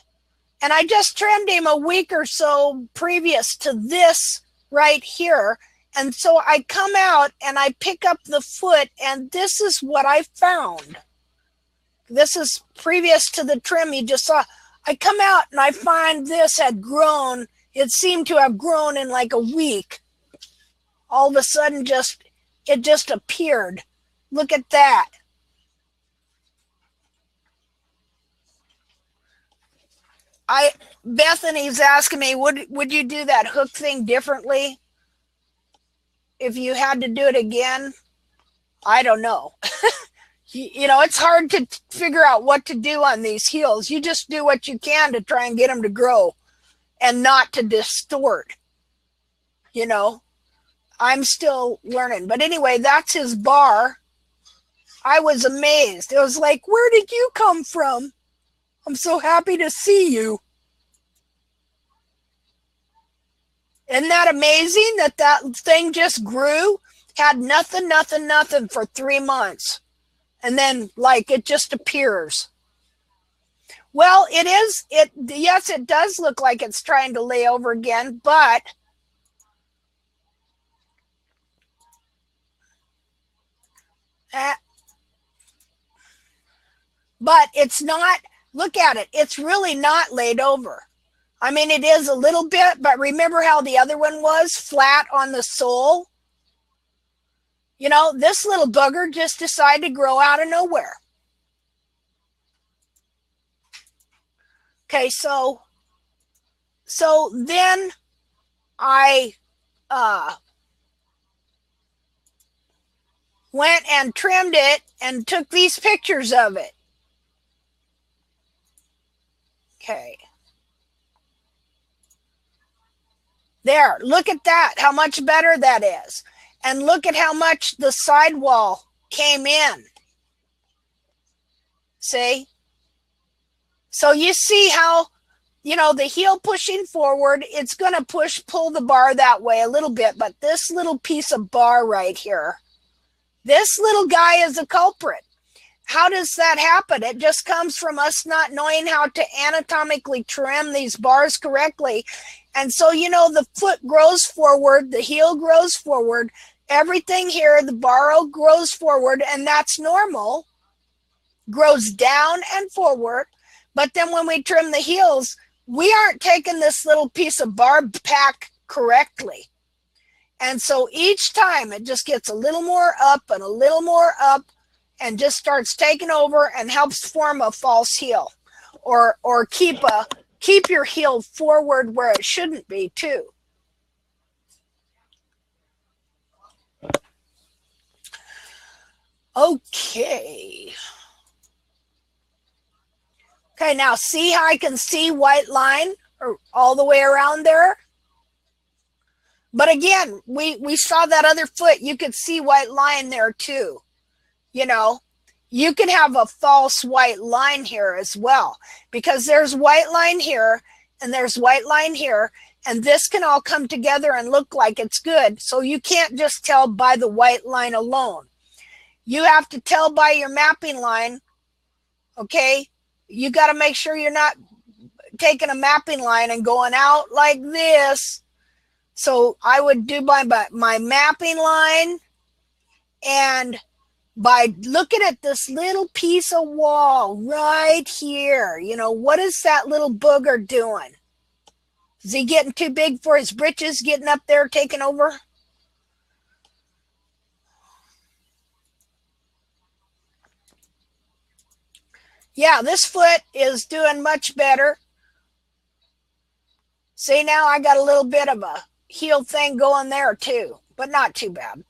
And I just trimmed him a week or so previous to this right here. And so I come out and I pick up the foot, and this is what I found. This is previous to the trim you just saw. I come out and I find this had grown. It seemed to have grown in like a week. All of a sudden, it just appeared. Look at that. Bethany's asking me, would you do that hook thing differently if you had to do it again? I don't know. You know, it's hard to figure out what to do on these heels. You just do what you can to try and get them to grow and not to distort. You know, I'm still learning. But anyway, that's his bar. I was amazed. It was like, where did you come from? I'm so happy to see you. Isn't that amazing that that thing just grew? Had nothing for 3 months. And then, like, it just appears. Well, yes, it does look like it's trying to lay over again, but it's not, look at it. It's really not laid over. I mean, it is a little bit, but remember how the other one was flat on the sole? You know, this little booger just decided to grow out of nowhere. Okay, so then I went and trimmed it and took these pictures of it. Okay. There, look at that, how much better that is. And look at how much the sidewall came in. See? So you see how, you know, the heel pushing forward, it's going to pull the bar that way a little bit. But this little piece of bar right here, this little guy is a culprit. How does that happen? It just comes from us not knowing how to anatomically trim these bars correctly. And so, you know, the foot grows forward, the heel grows forward, everything here, the bar grows forward, and that's normal, grows down and forward. But then when we trim the heels, we aren't taking this little piece of bar back correctly. And so each time it just gets a little more up and a little more up and just starts taking over and helps form a false heel or keep your heel forward where it shouldn't be too. Okay. Okay, now see how I can see white line all the way around there? But again, we saw that other foot. You could see white line there too. You know, you can have a false white line here as well, because there's white line here and there's white line here, and this can all come together and look like it's good. So you can't just tell by the white line alone. You have to tell by your mapping line, okay? You got to make sure you're not taking a mapping line and going out like this. So I would do my mapping line, and by looking at this little piece of wall right here, you know, what is that little booger doing? Is he getting too big for his britches, getting up there, taking over? Yeah, this foot is doing much better. See, now I got a little bit of a heel thing going there too, but not too bad.